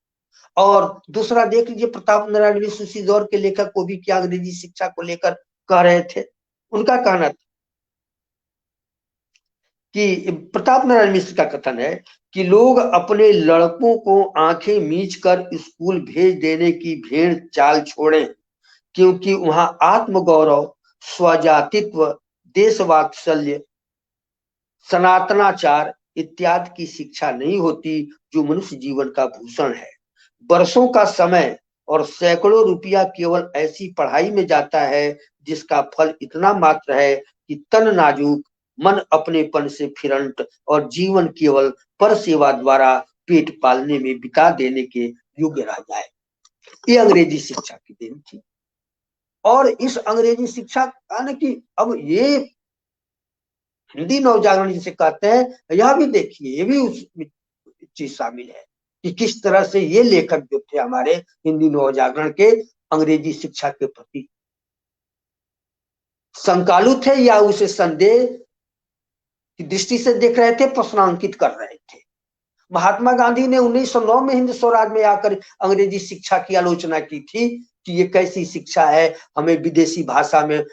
और दूसरा देख लीजिए, प्रताप नारायण मिश्र उसी दौर के लेखक को भी क्या अंग्रेजी शिक्षा को लेकर कह रहे थे। उनका कहना था कि प्रताप नारायण मिश्र का कथन है कि लोग अपने लड़कों को आंखें मीच कर स्कूल भेज देने की भेड़ चाल छोड़ें, क्योंकि वहां आत्मगौरव, स्वजातित्व, देशवात्सल्य, सनातनाचार इत्यादि की शिक्षा नहीं होती, जो मनुष्य जीवन का भूषण है। वर्षों का समय और सैकड़ों रुपया केवल ऐसी पढ़ाई में जाता है जिसका फल इतना मात्र है कि तन नाजुक, मन अपनेपन से फिरंट और जीवन केवल पर सेवा द्वारा पेट पालने में बिता देने के योग्य रह जाए। ये अंग्रेजी शिक्षा की देन थी। और इस अंग्रेजी शिक्षा का कि अब ये हिंदी नवजागरण जिसे कहते हैं, यह भी देखिए, ये भी उस चीज शामिल है कि किस तरह से ये लेखक जो थे हमारे हिंदी नवजागरण के, अंग्रेजी शिक्षा के प्रति शंकालु थे या उसे संदेह की दृष्टि से देख रहे थे, प्रश्नांकित कर रहे थे। महात्मा गांधी ने 1909 में हिंद स्वराज में आकर अंग्रेजी शिक्षा की आलोचना की थी कि ये कैसी शिक्षा है, हमें विदेशी भाषा में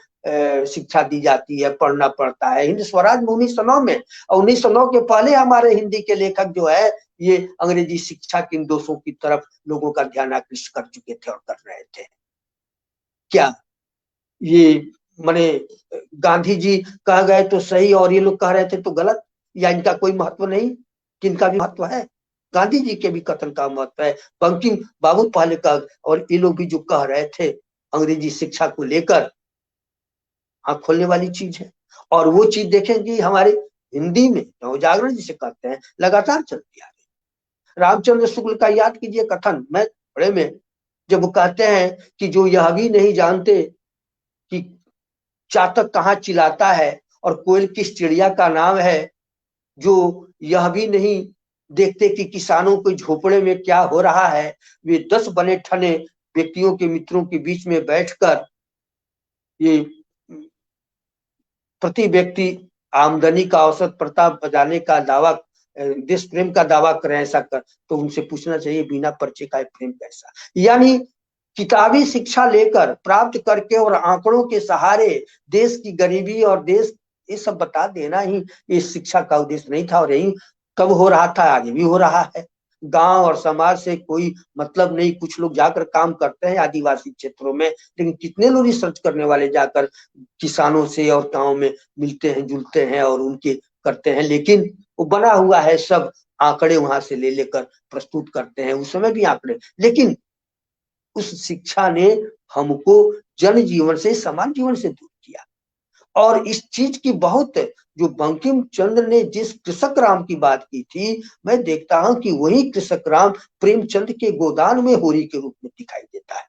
शिक्षा दी जाती है, पढ़ना पड़ता है। हिंद स्वराज में 1909 में, और 1909 के पहले हमारे हिंदी के लेखक जो है ये अंग्रेजी शिक्षा के इन दोषों की तरफ लोगों का ध्यान आकृष्ट कर चुके थे और कर रहे थे। क्या ये माने गांधी जी कह गए तो सही और ये लोग कह रहे थे तो गलत, या इनका कोई महत्व नहीं? किनका भी महत्व है? गांधी जी के भी कथन का महत्व है, बंकिम बाबू पहले का, और ये लोग भी जो कह रहे थे अंग्रेजी शिक्षा को लेकर, आंख खोलने वाली चीज है। और वो चीज देखेंगे हमारे हिंदी में नवजागरण जिसे कहते हैं लगातार चलती आ रही। रामचंद्र शुक्ल का याद कीजिए कथन, मैं बड़े में, जब वो कहते हैं कि जो यह भी नहीं जानते कि चातक कहाँ चिल्लाता है और कोयल किस चिड़िया का नाम है, जो यह भी नहीं देखते कि किसानों के झोपड़े में क्या हो रहा है, वे 10 बने ठने व्यक्तियों के मित्रों के बीच में बैठकर ये प्रति व्यक्ति आमदनी का औसत प्रताप बजाने का दावा, देश प्रेम का दावा करें, ऐसा कर तो उनसे पूछना चाहिए बिना परिचय का प्रेम कैसा। यानी किताबी शिक्षा लेकर प्राप्त करके और आंकड़ों के सहारे देश की गरीबी और देश ये सब बता देना ही इस शिक्षा का उद्देश्य नहीं था। और यही कब हो रहा था, आगे भी हो रहा है। गांव और समाज से कोई मतलब नहीं, कुछ लोग जाकर काम करते हैं आदिवासी क्षेत्रों में, लेकिन कितने लोग रिसर्च करने वाले जाकर किसानों से और गांव में मिलते हैं, जुलते हैं और उनके करते हैं। लेकिन वो बना हुआ है, सब आंकड़े वहां से ले लेकर प्रस्तुत करते हैं, उस समय भी आंकड़े। लेकिन उस शिक्षा ने हमको जन जीवन से, समाज जीवन से दूर किया। और इस चीज की बहुत, जो बंकिम चंद्र ने जिस कृषक राम की बात की थी, मैं देखता हूं कि वही कृषक राम प्रेमचंद के गोदान में होरी के रूप में दिखाई देता है।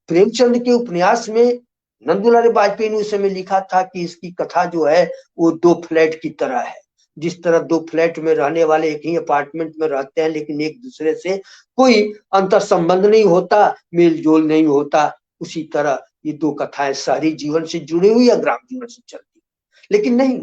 प्रेमचंद के उपन्यास में नंदुलाल वाजपेयी ने उस समय लिखा था कि इसकी कथा जो है वो 2 फ्लैट की तरह है। जिस तरह 2 फ्लैट में रहने वाले एक ही अपार्टमेंट में रहते हैं, लेकिन एक दूसरे से कोई अंतर संबंध नहीं होता, मेल जोल नहीं होता, उसी तरह ये 2 कथाएं शहरी जीवन से जुड़ी हुई या ग्राम जीवन से चलती। लेकिन नहीं,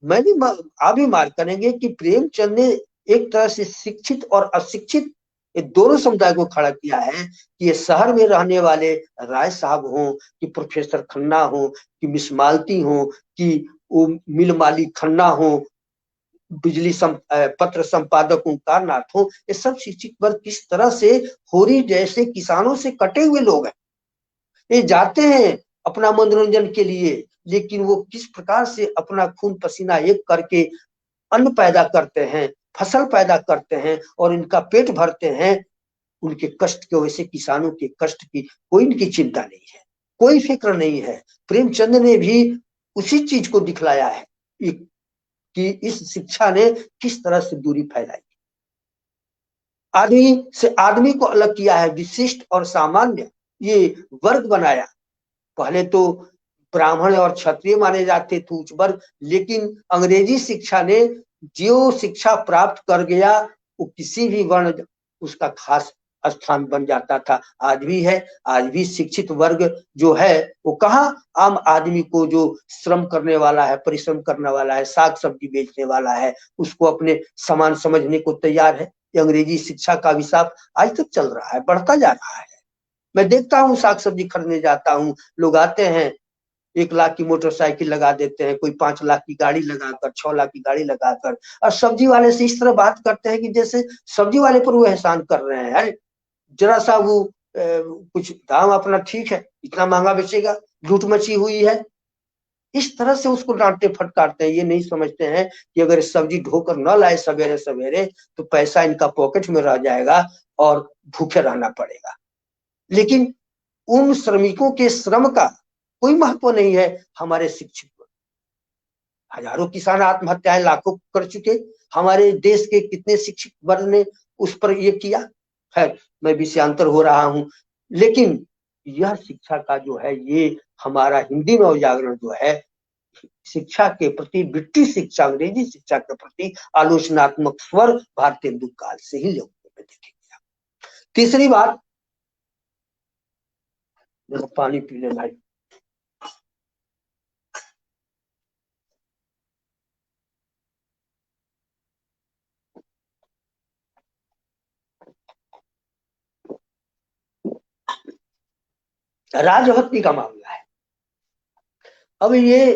मैं भी आप भी मार्क करेंगे कि प्रेमचंद ने एक तरह से शिक्षित और अशिक्षित ये दोनों समुदाय को खड़ा किया है कि ये शहर में रहने वाले राय साहब हों, कि प्रोफेसर खन्ना हो, कि मिस मालती हो, कि वो मिल मालिक खन्ना हो, बिजली पत्र संपादक ओंकार नाथ हो, ये सब शिक्षित वर्ग किस तरह से होरी जैसे किसानों से कटे हुए लोग हैं। ये जाते हैं अपना मनोरंजन के लिए, लेकिन वो किस प्रकार से अपना खून पसीना एक करके अन्न पैदा करते हैं, फसल पैदा करते हैं और इनका पेट भरते हैं। उनके कष्ट की वजह से, किसानों के कष्ट की कोई इनकी चिंता नहीं है, कोई फिक्र नहीं है। प्रेमचंद ने भी उसी चीज को दिखलाया है कि इस शिक्षा ने किस तरह से दूरी फैलाई, आदमी से आदमी को अलग किया है, विशिष्ट और सामान्य ये वर्ग बनाया। पहले तो ब्राह्मण और क्षत्रिय माने जाते थे उच्च वर्ग, लेकिन अंग्रेजी शिक्षा ने जो शिक्षा प्राप्त कर गया वो किसी भी वर्ण उसका खास स्थान बन जाता था। आज भी है, आज भी शिक्षित वर्ग जो है वो कहाँ आम आदमी को, जो श्रम करने वाला है, परिश्रम करने वाला है, साग सब्जी बेचने वाला है, उसको अपने समान समझने को तैयार है। ये अंग्रेजी शिक्षा का अभिशाप आज तक चल रहा है, बढ़ता जा रहा है। मैं देखता हूँ, साग सब्जी खरीदने जाता हूँ, लोग आते हैं 1 लाख की मोटरसाइकिल लगा देते हैं, कोई 5 लाख की गाड़ी लगाकर, 6 लाख की गाड़ी लगाकर, और सब्जी वाले से इस तरह बात करते हैं कि जैसे सब्जी वाले पर वो एहसान कर रहे हैं। अरे जरा सा वो कुछ दाम अपना ठीक है, इतना महंगा बेचेगा, लूट मची हुई है, इस तरह से उसको डांटते फटकारते हैं। ये नहीं समझते हैं कि अगर सब्जी ढोकर न लाए सवेरे सवेरे तो पैसा इनका पॉकेट में रह जाएगा और भूखे रहना पड़ेगा। लेकिन उन श्रमिकों के श्रम का कोई महत्व नहीं है हमारे शिक्षित को। हजारों किसान आत्महत्याएं लाखों कर चुके, हमारे देश के कितने शिक्षित वर्ग ने उस पर ये किया। खैर मैं विषयांतर हो रहा हूं, लेकिन यह शिक्षा का जो है, ये हमारा हिंदी नवजागरण जो है, शिक्षा के प्रति, ब्रिटिश शिक्षा, अंग्रेजी शिक्षा के प्रति आलोचनात्मक स्वर भारतेंदु काल से ही लोगों में देखेंगे। तीसरी बात, पानी पी ले भाई। राजभक्ति का मामला है। अब ये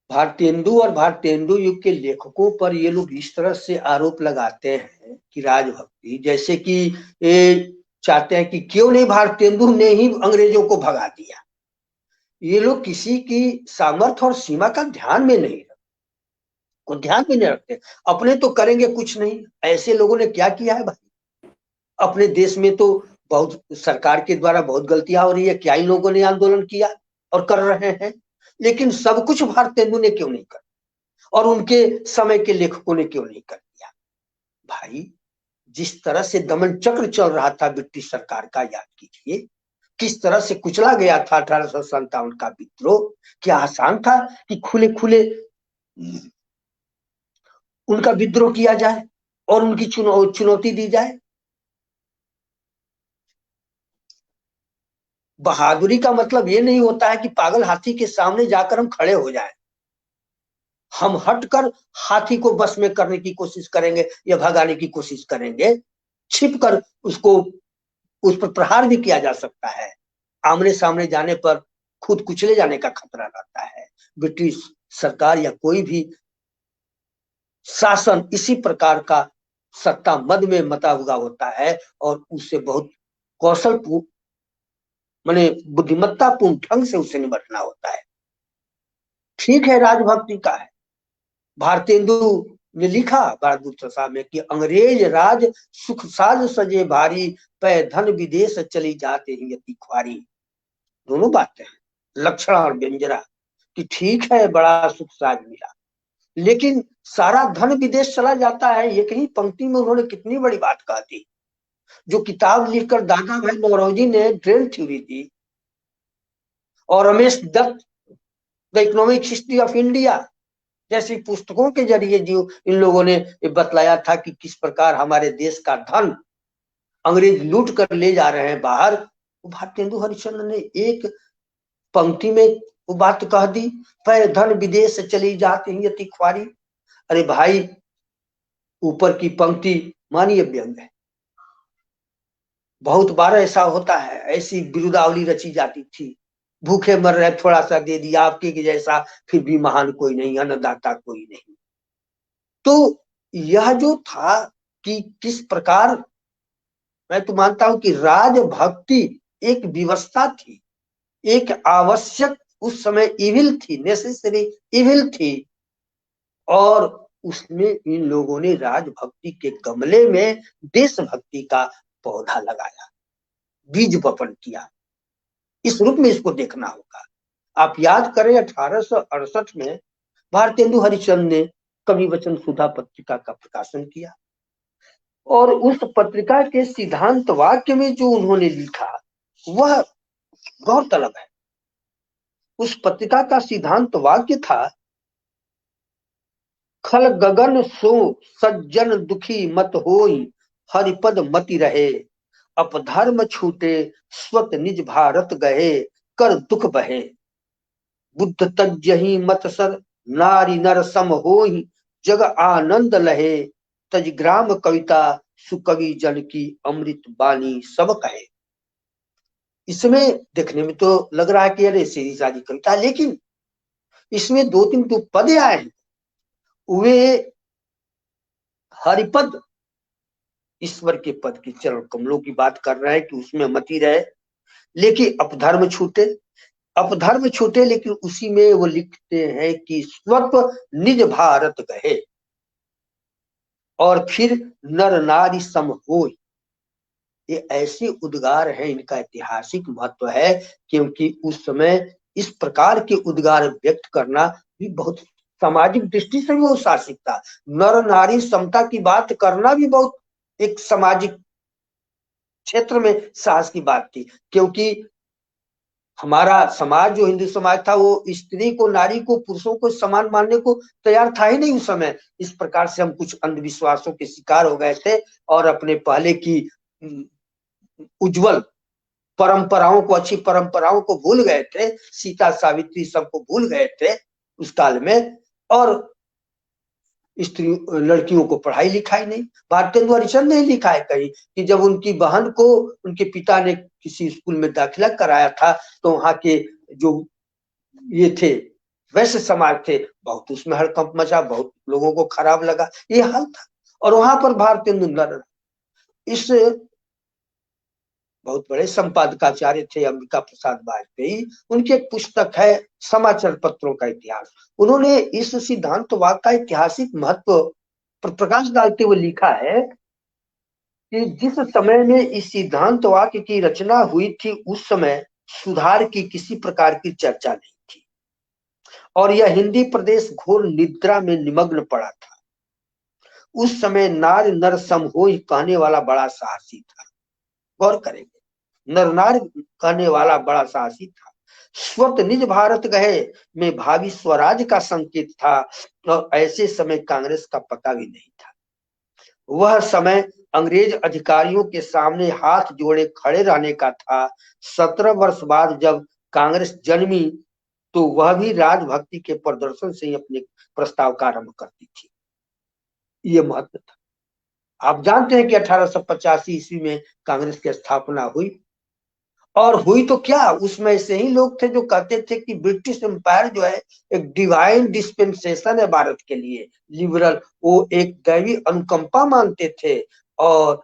भारतेंदु और भारतेंदु युग के लेखकों पर ये लोग इस तरह से आरोप लगाते हैं कि राजभक्ति, जैसे कि ये चाहते हैं कि क्यों नहीं भारतेंदु ने ही अंग्रेजों को भगा दिया। ये लोग किसी की सामर्थ्य और सीमा का ध्यान में नहीं रखते। को ध्यान भी नहीं रखते। अपने तो करेंगे कुछ नहीं, ऐसे लोगों ने क्या किया है भाई। अपने देश में तो बहुत सरकार के द्वारा बहुत गलतियां हो रही है, क्या इन लोगों ने आंदोलन किया और कर रहे हैं, लेकिन सब कुछ भारतेंदु ने क्यों नहीं कर, और उनके समय के लेखकों ने क्यों नहीं कर दिया भाई। जिस तरह से दमन चक्र चल रहा था ब्रिटिश सरकार का, याद कीजिए किस तरह से कुचला गया था 1857 का विद्रोह। क्या आसान था कि खुले खुले उनका विद्रोह किया जाए और उनकी चुनौती दी जाए। बहादुरी का मतलब ये नहीं होता है कि पागल हाथी के सामने जाकर हम खड़े हो जाएं। हम हटकर हाथी को बस में करने की कोशिश करेंगे या भगाने की कोशिश करेंगे, छिपकर उसको, उस पर प्रहार भी किया जा सकता है। आमने सामने जाने पर खुद कुचले जाने का खतरा रहता है। ब्रिटिश सरकार या कोई भी शासन इसी प्रकार का सत्ता मद में मता हुआ होता है और उससे बहुत कौशल माने बुद्धिमत्तापूर्ण ढंग से उसे निपटना होता है। ठीक है, राजभक्ति का है। भारतेंदु ने लिखा भारत साहब में कि अंग्रेज राज सुख साज सजे भारी, पै धन विदेश चली जाते ही यति ख्वारी। दोनों बातें हैं, लक्षण और व्यंजना, कि ठीक है बड़ा सुख साज मिला, लेकिन सारा धन विदेश चला जाता है। एक ही पंक्ति में उन्होंने कितनी बड़ी बात कहा थी। जो किताब लिखकर दादा भाई नौरोजी ने ड्रेन थ्योरी दी और Ramesh Dutt The Economic History of India जैसी पुस्तकों के जरिए जो इन लोगों ने बतलाया था कि किस प्रकार हमारे देश का धन अंग्रेज लूट कर ले जा रहे हैं बाहर, भारतेंदु हरिश्चंद्र ने एक पंक्ति में वो बात कह दी, पै धन विदेश चली जाते ही यति ख्वारी। अरे भाई, ऊपर की पंक्ति मानिए व्यंग है। बहुत बार ऐसा होता है, ऐसी बिरुदावली रची जाती थी, भूखे मर रहे थोड़ा सा दे दिया, आपके जैसा फिर भी महान कोई नहीं, अन्नदाता कोई नहीं। तो यह जो था कि किस प्रकार, मैं तो मानता हूं कि राजभक्ति एक व्यवस्था थी, एक आवश्यक उस समय इविल थी, नेसेसरी इविल थी, और उसमें इन लोगों ने राजभक्ति के गमले में देशभक्ति का पौधा लगाया, बीज वपन किया। इस रूप में इसको देखना होगा। आप याद करें 1868 में भारतेंदु हरिश्चंद्र ने कवि वचन सुधा पत्रिका का प्रकाशन किया, और उस पत्रिका के सिद्धांत वाक्य में जो उन्होंने लिखा वह गौरतलब है। उस पत्रिका का सिद्धांत वाक्य था, खल गगन सो सज्जन दुखी मत होई, हरिपद मति रहे, अपधर्म छूटे स्वत निज भारत गहे, कर दुख बहे, बुद्ध तज्जहि मत सर नारी नर सम होई, जग आनंद लहे, तज ग्राम कविता सुकवि जन की अमृत बानी सब कहे। इसमें देखने में तो लग रहा है कि अरे सीधी सादी कविता, लेकिन इसमें दो तीन जो पदे आए हैं वे हरिपद, ईश्वर के पद की चरण कमलों की बात कर रहे हैं कि उसमें मति रहे, लेकिन अपधर्म छूटे, अपधर्म छूटे, लेकिन उसी में वो लिखते हैं कि स्वप निज भारत गहे, और फिर नर नारी सम होय। ये ऐसे उद्गार हैं, इनका ऐतिहासिक महत्व है, क्योंकि उस समय इस प्रकार के उद्गार व्यक्त करना भी बहुत सामाजिक दृष्टि से भी बहुत साहसिक था। नर नारी समता की बात करना भी बहुत एक सामाजिक क्षेत्र में साहस की बात थी, क्योंकि हमारा समाज जो हिंदू समाज था वो स्त्री को, नारी को, पुरुषों को समान मानने को तैयार था ही नहीं उस समय। इस प्रकार से हम कुछ अंधविश्वासों के शिकार हो गए थे और अपने पहले की उज्जवल परंपराओं को, अच्छी परंपराओं को भूल गए थे। सीता सावित्री सबको भूल गए थे उस काल में, और स्त्री लड़कियों को पढ़ाई लिखाई नहीं। भारतेंदु हरिश्चंद्र ने लिखा है कहीं कि जब उनकी बहन को उनके पिता ने किसी स्कूल में दाखिला कराया था तो वहां के जो ये थे वैसे समाज थे, बहुत उसमें हड़कंप मचा, बहुत लोगों को खराब लगा, ये हाल था। और वहां पर भारतेंदु इस बहुत बड़े संपादकाचार्य थे अंबिका प्रसाद वाजपेयी। उनकी एक पुस्तक है समाचार पत्रों का इतिहास। उन्होंने इस सिद्धांतवाद का ऐतिहासिक महत्व पर प्रकाश डालते हुए लिखा है कि जिस समय में इस सिद्धांतवाद की रचना हुई थी उस समय सुधार की किसी प्रकार की चर्चा नहीं थी और यह हिंदी प्रदेश घोर निद्रा में निमग्न पड़ा था। उस समय नार नर सम होय कहने वाला बड़ा साहसी था। गौर करेंगे, नर नार कहने वाला बड़ा साहसी था। स्वत निज भारत गहे में भावी स्वराज का संकेत था और ऐसे समय कांग्रेस का पता भी नहीं था। वह समय अंग्रेज अधिकारियों के सामने हाथ जोड़े खड़े रहने का था। 17 वर्ष बाद जब कांग्रेस जन्मी तो वह भी राजभक्ति के प्रदर्शन से ही अपने प्रस्ताव का आरंभ करती थी। ये महत्व था। आप जानते हैं कि 1885 ईस्वी में कांग्रेस की स्थापना हुई और हुई तो क्या, उसमें ऐसे ही लोग थे जो कहते थे कि ब्रिटिश एम्पायर जो है एक डिवाइन डिस्पेंसेशन है भारत के लिए, लिबरल, वो एक दैवी अनुकंपा मानते थे और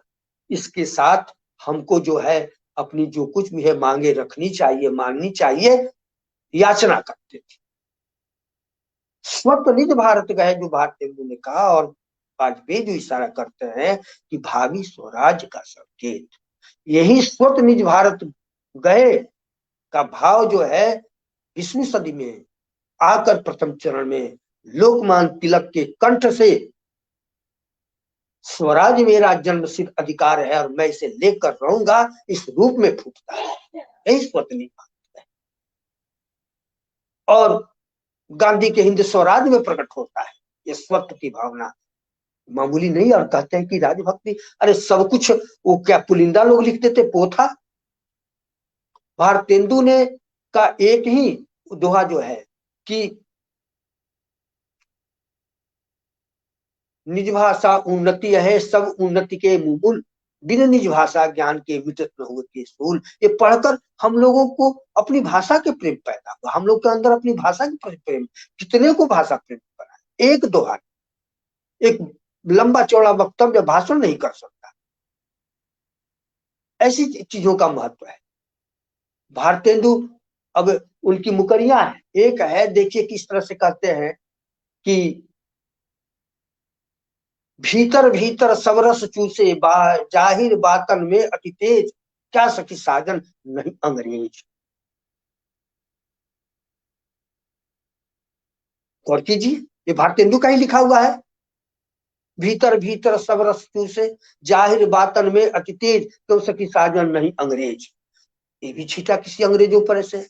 इसके साथ हमको जो है अपनी जो कुछ भी है मांगे रखनी चाहिए, माननी चाहिए, याचना करते थे। स्वत निज भारत गए जो भारतेंदु ने कहा और वाजपेयी जो इशारा करते हैं कि भावी स्वराज का संकेत, यही स्वत निज भारत गए का भाव जो है 20वीं सदी में आकर प्रथम चरण में लोकमान्य तिलक के कंठ से स्वराज मेरा जन्मसिद्ध अधिकार है और मैं इसे लेकर रहूंगा इस रूप में फूटता है, यही स्वत निज भारत है और गांधी के हिंद स्वराज में प्रकट होता है ये स्वत की भावना। मामूली नहीं। और कहते हैं कि राजभक्ति, अरे सब कुछ वो क्या पुलिंदा लोग लिखते थे पोथा। भारतेंदु ने का एक ही दोहा जो है कि निज भाषा उन्नति है सब उन्नति के मूल, बिन निज भाषा ज्ञान के विचत न हुए के सूल। ये पढ़कर हम लोगों को अपनी भाषा के प्रेम पैदा हुआ, हम लोग के अंदर अपनी भाषा के प्रेम, कितने को भाषा प्रेम करा। एक दोहा, एक लंबा चौड़ा वक्तव्य भाषण नहीं कर सकता। ऐसी चीजों का महत्व है। भारतेंदु, अब उनकी मुकरियां है, एक है देखिए किस तरह से कहते हैं कि भीतर भीतर सब रस चूसे जाहिर बातन में अति तेज, क्या सखी साजन नहीं अंग्रेज। गौर कीजिए, ये भारतेंदु का ही लिखा हुआ है। भीतर भीतर सब रस चूसे जाहिर बातन में अति तेज, क्यों सखी साजन नहीं अंग्रेज। ये भी छीटा किसी अंग्रेजों पर से।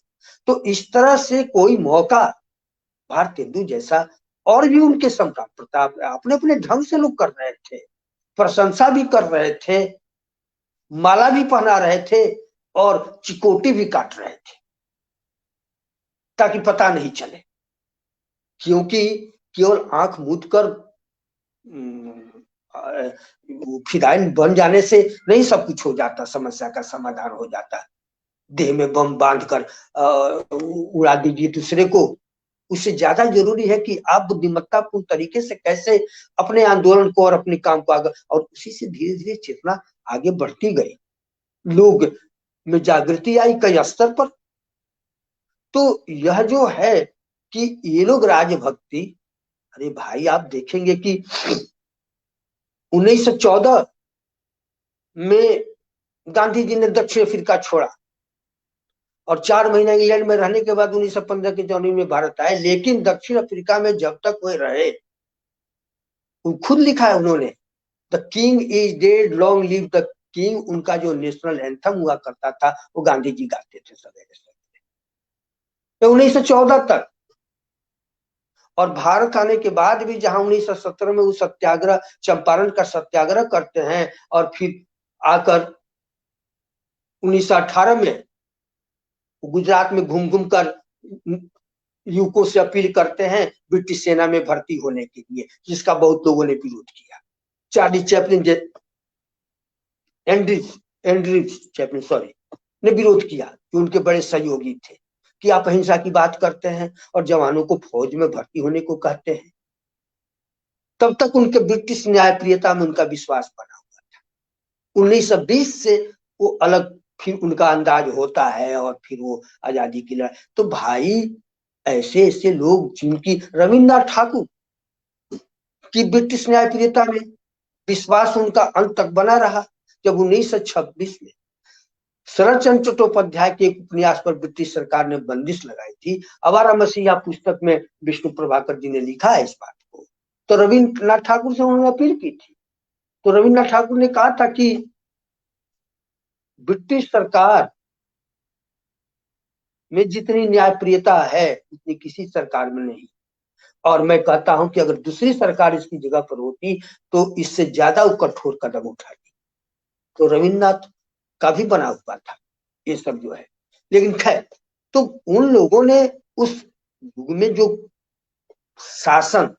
तो इस तरह से कोई मौका भारतेंदु जैसा और भी उनके सम्राट प्रताप अपने अपने ढंग से लोग कर रहे थे, प्रशंसा भी कर रहे थे, माला भी पहना रहे थे और चिकोटी भी काट रहे थे ताकि पता नहीं चले, क्योंकि केवल आंख मूंद कर फिदाइन बन जाने से नहीं सब कुछ हो जाता, समस्या का समाधान हो जाता। देह में बम बांधकर उड़ा दीजिए दूसरे को, उससे ज्यादा जरूरी है कि आप बुद्धिमत्तापूर्ण तरीके से कैसे अपने आंदोलन को और अपने काम को आगे, और उसी से धीरे धीरे चेतना आगे बढ़ती गई, लोग में जागृति आई कई स्तर पर। तो यह जो है कि ये लोग राजभक्ति, अरे भाई आप देखेंगे कि 1914 में गांधी जी ने दक्षिण अफ्रीका छोड़ा और 4 महीना इंग्लैंड में रहने के बाद 1915 के जनवरी में भारत आए। लेकिन दक्षिण अफ्रीका में जब तक वे रहे, खुद लिखा है उन्होंने, the king is dead long live the king. उनका जो नेशनल एंथम हुआ करता था वो गांधी जी गाते थे सवेरे सवेरे, तो 1914 तक। और भारत आने के बाद भी जहां 1917 में वो सत्याग्रह, चंपारण का सत्याग्रह करते हैं और फिर आकर 1918 में गुजरात में घूम घूम कर युवकों से अपील करते हैं ब्रिटिश सेना में भर्ती होने के लिए, जिसका बहुत लोगों ने विरोध किया। चार्ली चैपलिन एंड्रयू चैपलिन ने विरोध किया, जो उनके बड़े सहयोगी थे, कि आप अहिंसा की बात करते हैं और जवानों को फौज में भर्ती होने को कहते हैं। तब तक उनके ब्रिटिश न्यायप्रियता में उनका विश्वास बना हुआ था। 1920 से वो अलग फिर उनका अंदाज होता है और फिर वो आजादी की लड़ाई। तो भाई ऐसे ऐसे लोग जिनकी, रविन्द्रनाथ ठाकुर की ब्रिटिश न्यायप्रियता में विश्वास उनका अंत तक बना रहा। जब 1926 में शरद चंद्र चट्टोपाध्याय के एक उपन्यास पर ब्रिटिश सरकार ने बंदिश लगाई थी, आवारा मसीहा पुस्तक में विष्णु प्रभाकर जी ने लिखा है इस बात को, तो रविन्द्रनाथ ठाकुर से उन्होंने अपील की थी। तो रविन्द्रनाथ ठाकुर ने कहा था कि ब्रिटिश सरकार में जितनी न्यायप्रियता है उतनी किसी सरकार में नहीं, और मैं कहता हूं कि अगर दूसरी सरकार इसकी जगह पर होती तो इससे ज्यादा वो कठोर कदम उठाती। तो रविन्द्रनाथ का भी बना हुआ था ये सब जो है। लेकिन खैर, तो उन लोगों ने उस युग में जो शासन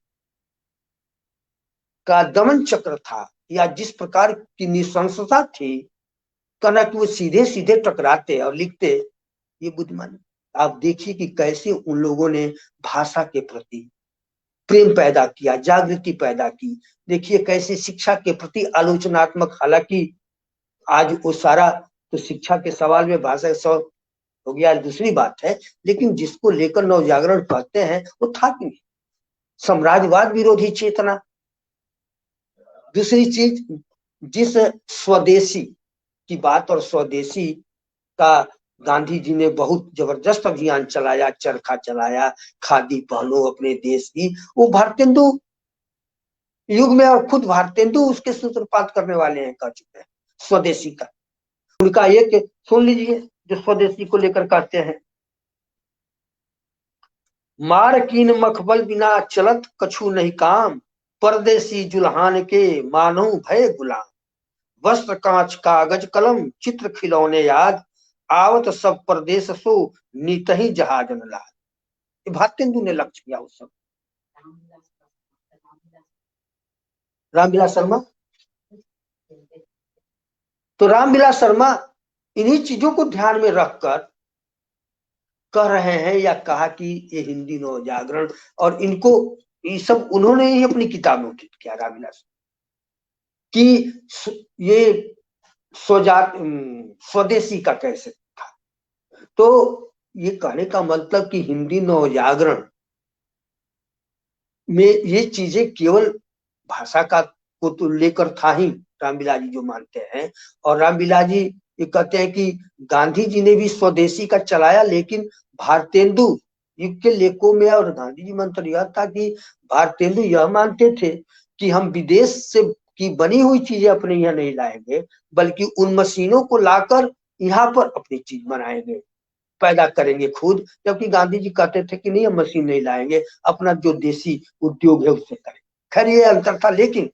का दमन चक्र था या जिस प्रकार की निशंसता थी, कहना कि वो सीधे सीधे टकराते और लिखते, ये बुद्धिमानी। आप देखिए कि कैसे उन लोगों ने भाषा के प्रति प्रेम पैदा किया, जागृति पैदा की। देखिए कैसे शिक्षा के प्रति आलोचनात्मक, हालांकि आज वो सारा तो शिक्षा के सवाल में भाषा का सवाल हो गया, दूसरी बात है, लेकिन जिसको लेकर नवजागरण कहते हैं वो था कि नहीं, साम्राज्यवाद विरोधी चेतना। दूसरी चीज, जिस स्वदेशी की बात, और स्वदेशी का गांधी जी ने बहुत जबरदस्त अभियान चलाया, चरखा चलाया, खादी पहनो अपने देश की, वो भारतेंदु युग में, और खुद भारतेंदु उसके सूत्रपात करने वाले हैं, कह चुके हैं स्वदेशी का। उनका एक सुन लीजिए जो स्वदेशी को लेकर कहते हैं, मार कीन मखबल बिना चलत कछु नहीं काम, परदेसी जुल्हान के मानो भय गुलाम, वस्त्र कांच कागज कलम चित्र खिलौने याद, आवत सब परदेश सो नीत ही जहाज न लाद। भारतेंदु ने लक्ष्य किया उस सब। रामविलास शर्मा, तो रामविलास शर्मा इन्हीं चीजों को ध्यान में रखकर कह रहे हैं, या कहा कि ये हिंदी नवजागरण, और इनको ये सब उन्होंने ही अपनी किताब में उल्लेख किया, रामविलास, कि ये स्वदेशी का कैसे था। तो ये कहने का मतलब कि हिंदी नवजागरण में ये चीजें केवल भाषा का को तो लेकर था ही, रामविलास जी जो मानते हैं। और रामविलास जी ये कहते हैं कि गांधी जी ने भी स्वदेशी का चलाया, लेकिन भारतेंदु युग के लेखों में और गांधी जी मंत्र यह था कि भारतेंदु यह मानते थे कि हम विदेश से की बनी हुई चीजें अपने यहाँ नहीं लाएंगे, बल्कि उन मशीनों को लाकर यहाँ पर अपनी चीज बनाएंगे, पैदा करेंगे खुद। जबकि गांधी जी कहते थे कि नहीं, हम मशीन नहीं लाएंगे, अपना जो देसी उद्योग है उससे करें। खैर ये अंतर था, लेकिन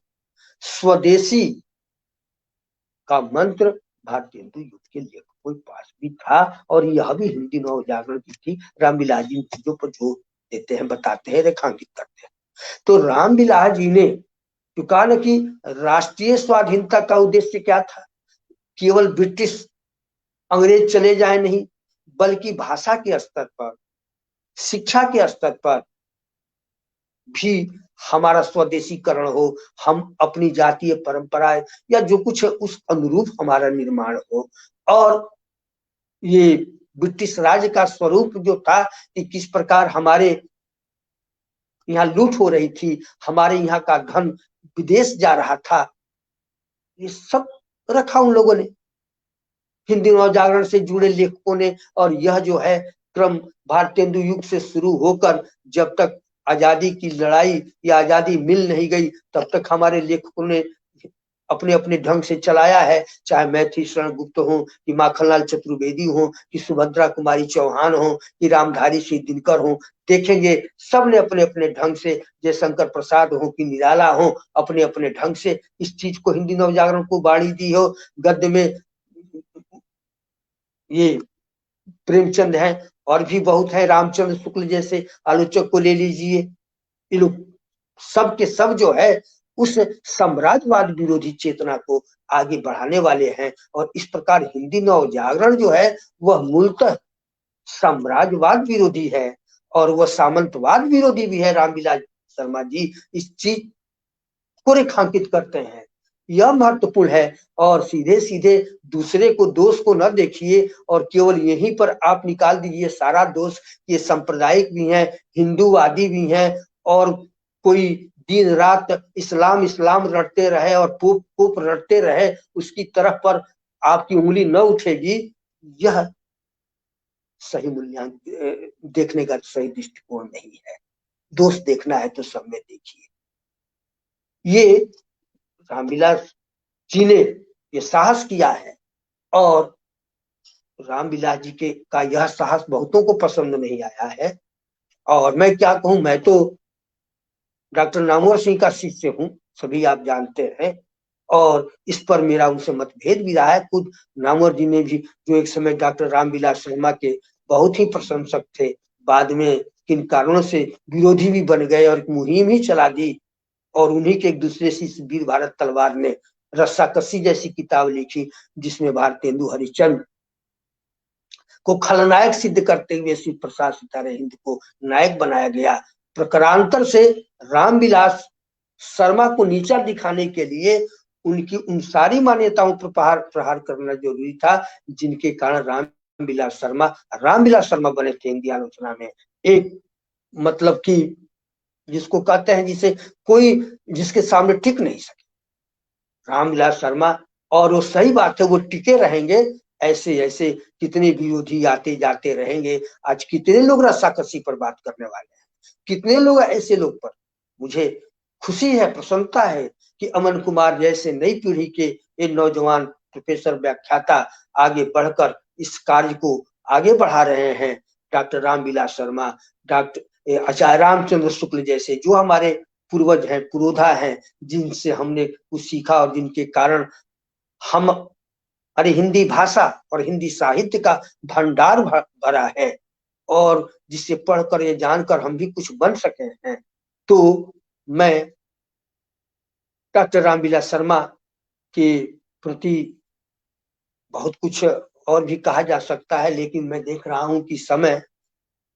स्वदेशी का मंत्र भारतेंदु युग के लेखकों के पास भी था, और यह भी हिंदी नवजागरण की थी। रामविलास जी चीजों पर जोर देते हैं, बताते हैं, रेखांकित करते हैं। तो रामविलास जी ने जो कहा न कि राष्ट्रीय स्वाधीनता का उद्देश्य क्या था, केवल ब्रिटिश अंग्रेज चले जाए नहीं, बल्कि भाषा के स्तर पर, शिक्षा के स्तर पर भी हमारा स्वदेशीकरण हो, हम अपनी जातीय परंपराएं या जो कुछ है उस अनुरूप हमारा निर्माण हो। और ये ब्रिटिश राज का स्वरूप जो था कि किस प्रकार हमारे यहाँ लूट हो रही थी, हमारे यहाँ का धन विदेश जा रहा था, ये सब रखा उन लोगों ने, हिंदी नवजागरण से जुड़े लेखकों ने। और यह जो है क्रम भारतेंदु युग से शुरू होकर जब तक आजादी की लड़ाई या आजादी मिल नहीं गई, तब तक हमारे लेखकों ने अपने अपने ढंग से चलाया है। चाहे मैथिली शरण गुप्त हो, कि माखनलाल चतुर्वेदी हो, कि सुभद्रा कुमारी चौहान हो, कि रामधारी सिंह दिनकर हो, देखेंगे सब ने अपने अपने ढंग से, जयशंकर प्रसाद हो कि निराला हो, अपने अपने ढंग से इस चीज को, हिंदी नवजागरण को बाड़ी दी हो। गद्य में ये प्रेमचंद है, और भी बहुत है, रामचंद्र शुक्ल जैसे आलोचक को ले लीजिए, ये लोग सब के सब जो है उस साम्राज्यवाद विरोधी चेतना को आगे बढ़ाने वाले हैं। और इस प्रकार हिंदी नवजागरण जो है वह मूलतः साम्राज्यवाद विरोधी है, और वह सामंतवाद विरोधी भी है। रामविलास शर्मा जी इस चीज को रेखांकित करते हैं। यह महत्वपूर्ण है। और सीधे सीधे दूसरे को दोष को न देखिए और केवल यहीं पर आप निकाल दीजिए सारा दोष। ये सांप्रदायिक भी हैं, हिंदूवादी भी हैं, और कोई दिन रात इस्लाम इस्लाम रटते रहे और पोप पोप रटते रहे, उसकी तरफ पर आपकी उंगली न उठेगी। यह सही मूल्यांकन देखने का सही दृष्टिकोण नहीं है। दोष देखना है तो सब में देखिए। ये रामविलास जी ने ये साहस किया है, और रामविलास जी के का यह साहस बहुतों को पसंद नहीं आया है। और मैं क्या कहूं, मैं तो डॉक्टर नामवर सिंह का शिष्य हूँ, सभी आप जानते हैं, और इस पर मेरा उनसे मतभेद भी रहा है। खुद नामवर जी ने भी, जो एक समय डॉक्टर रामविलास शर्मा के बहुत ही प्रशंसक थे, बाद में किन कारणों से विरोधी भी बन गए और एक मुहिम ही चला दी। और उन्हीं के एक दूसरे शिष्य वीर भारत तलवार ने रस्साकसी जैसी किताब लिखी, जिसमें भारतेंदु हरिश्चंद्र को खलनायक सिद्ध करते हुए शिव प्रसाद सितारे हिंद को नायक बनाया गया। प्रकारांतर से रामविलास शर्मा को नीचा दिखाने के लिए उनकी उन सारी मान्यताओं पर प्रहार करना जरूरी था, जिनके कारण रामविलास शर्मा बने थे हिंदी आलोचना में एक, मतलब कि जिसको कहते हैं जिसे कोई जिसके सामने टिक नहीं सके, रामविलास शर्मा। और वो सही बात है, वो टिके रहेंगे। ऐसे ऐसे कितने विरोधी आते जाते रहेंगे। आज कितने लोग रस्साकसी पर बात करने वाले हैं, कितने लोग ऐसे लोग पर। मुझे खुशी है, प्रसन्नता है कि अमन कुमार जैसे नई पीढ़ी के ये नौजवान प्रोफेसर व्याख्याता आगे बढ़कर इस कार्य को आगे बढ़ा रहे हैं। डॉक्टर रामविलास शर्मा, डॉक्टर आचार्य रामचंद्र शुक्ल जैसे जो हमारे पूर्वज हैं, पुरोधा हैं, जिनसे हमने कुछ सीखा और जिनके कारण हम अरे हिंदी भाषा और हिंदी साहित्य का भंडार भरा है, और जिसे पढ़कर ये जानकर हम भी कुछ बन सके हैं। तो मैं डॉक्टर रामविलास शर्मा के प्रति बहुत कुछ और भी कहा जा सकता है, लेकिन मैं देख रहा हूं कि समय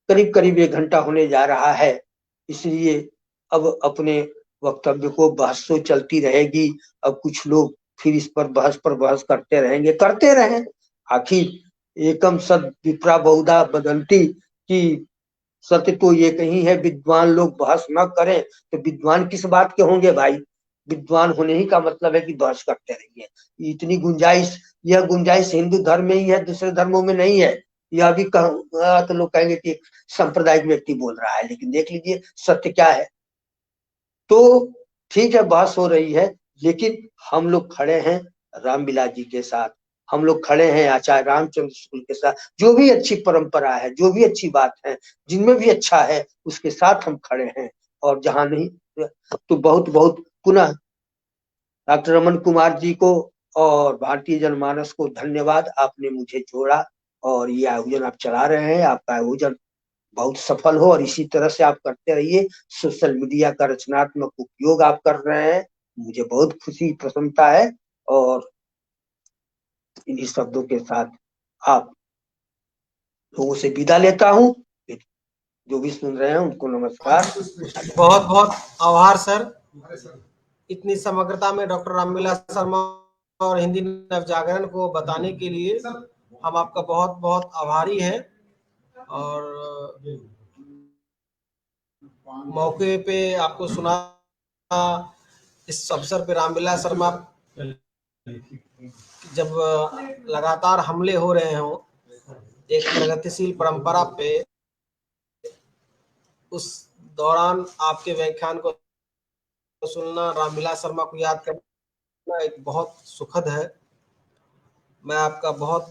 करीब करीब 1 घंटा होने जा रहा है, इसलिए अब अपने वक्तव्य को बहस तो चलती रहेगी। अब कुछ लोग फिर इस पर बहस करते रहेंगे, करते रहें। आखिर एकम सद विप्रा बहुधा वदंती कि सत्य तो ये कहीं है, विद्वान लोग बहस न करें तो विद्वान किस बात के होंगे भाई। विद्वान होने ही का मतलब है कि बहस करते रहिए। इतनी गुंजाइश, यह गुंजाइश हिंदू धर्म में ही है, दूसरे धर्मों में नहीं है। यह भी तो लोग कहेंगे कि सांप्रदायिक व्यक्ति बोल रहा है, लेकिन देख लीजिए सत्य क्या है। तो ठीक है, बहस हो रही है, लेकिन हम लोग खड़े हैं रामविलास जी के साथ, हम लोग खड़े हैं आचार्य रामचंद्र शुक्ल के साथ। जो भी अच्छी परंपरा है, जो भी अच्छी बात है, जिनमें भी अच्छा है, उसके साथ हम खड़े हैं। और जहां नहीं, तो बहुत बहुत पुनः डॉक्टर रमन कुमार जी को और भारतीय जनमानस को धन्यवाद। आपने मुझे जोड़ा और ये आयोजन आप चला रहे हैं। आपका आयोजन बहुत सफल हो और इसी तरह से आप करते रहिए। सोशल मीडिया का रचनात्मक उपयोग आप कर रहे हैं, मुझे बहुत खुशी प्रसन्नता है। और इन्हीं शब्दों के साथ आप लोगों से विदा लेता हूँ। जो भी सुन रहे हैं उनको नमस्कार। बहुत बहुत आभार सर। इतनी समग्रता में डॉक्टर रामविलास शर्मा और हिंदी नवजागरण को बताने के लिए हम आपका बहुत बहुत आभारी हैं। और मौके पे आपको सुना, इस अवसर पे रामविलास शर्मा जब लगातार हमले हो रहे हों एक प्रगतिशील परंपरा पे, उस दौरान आपके व्याख्यान को सुनना, रामविलास शर्मा को याद करना एक बहुत सुखद है। मैं आपका बहुत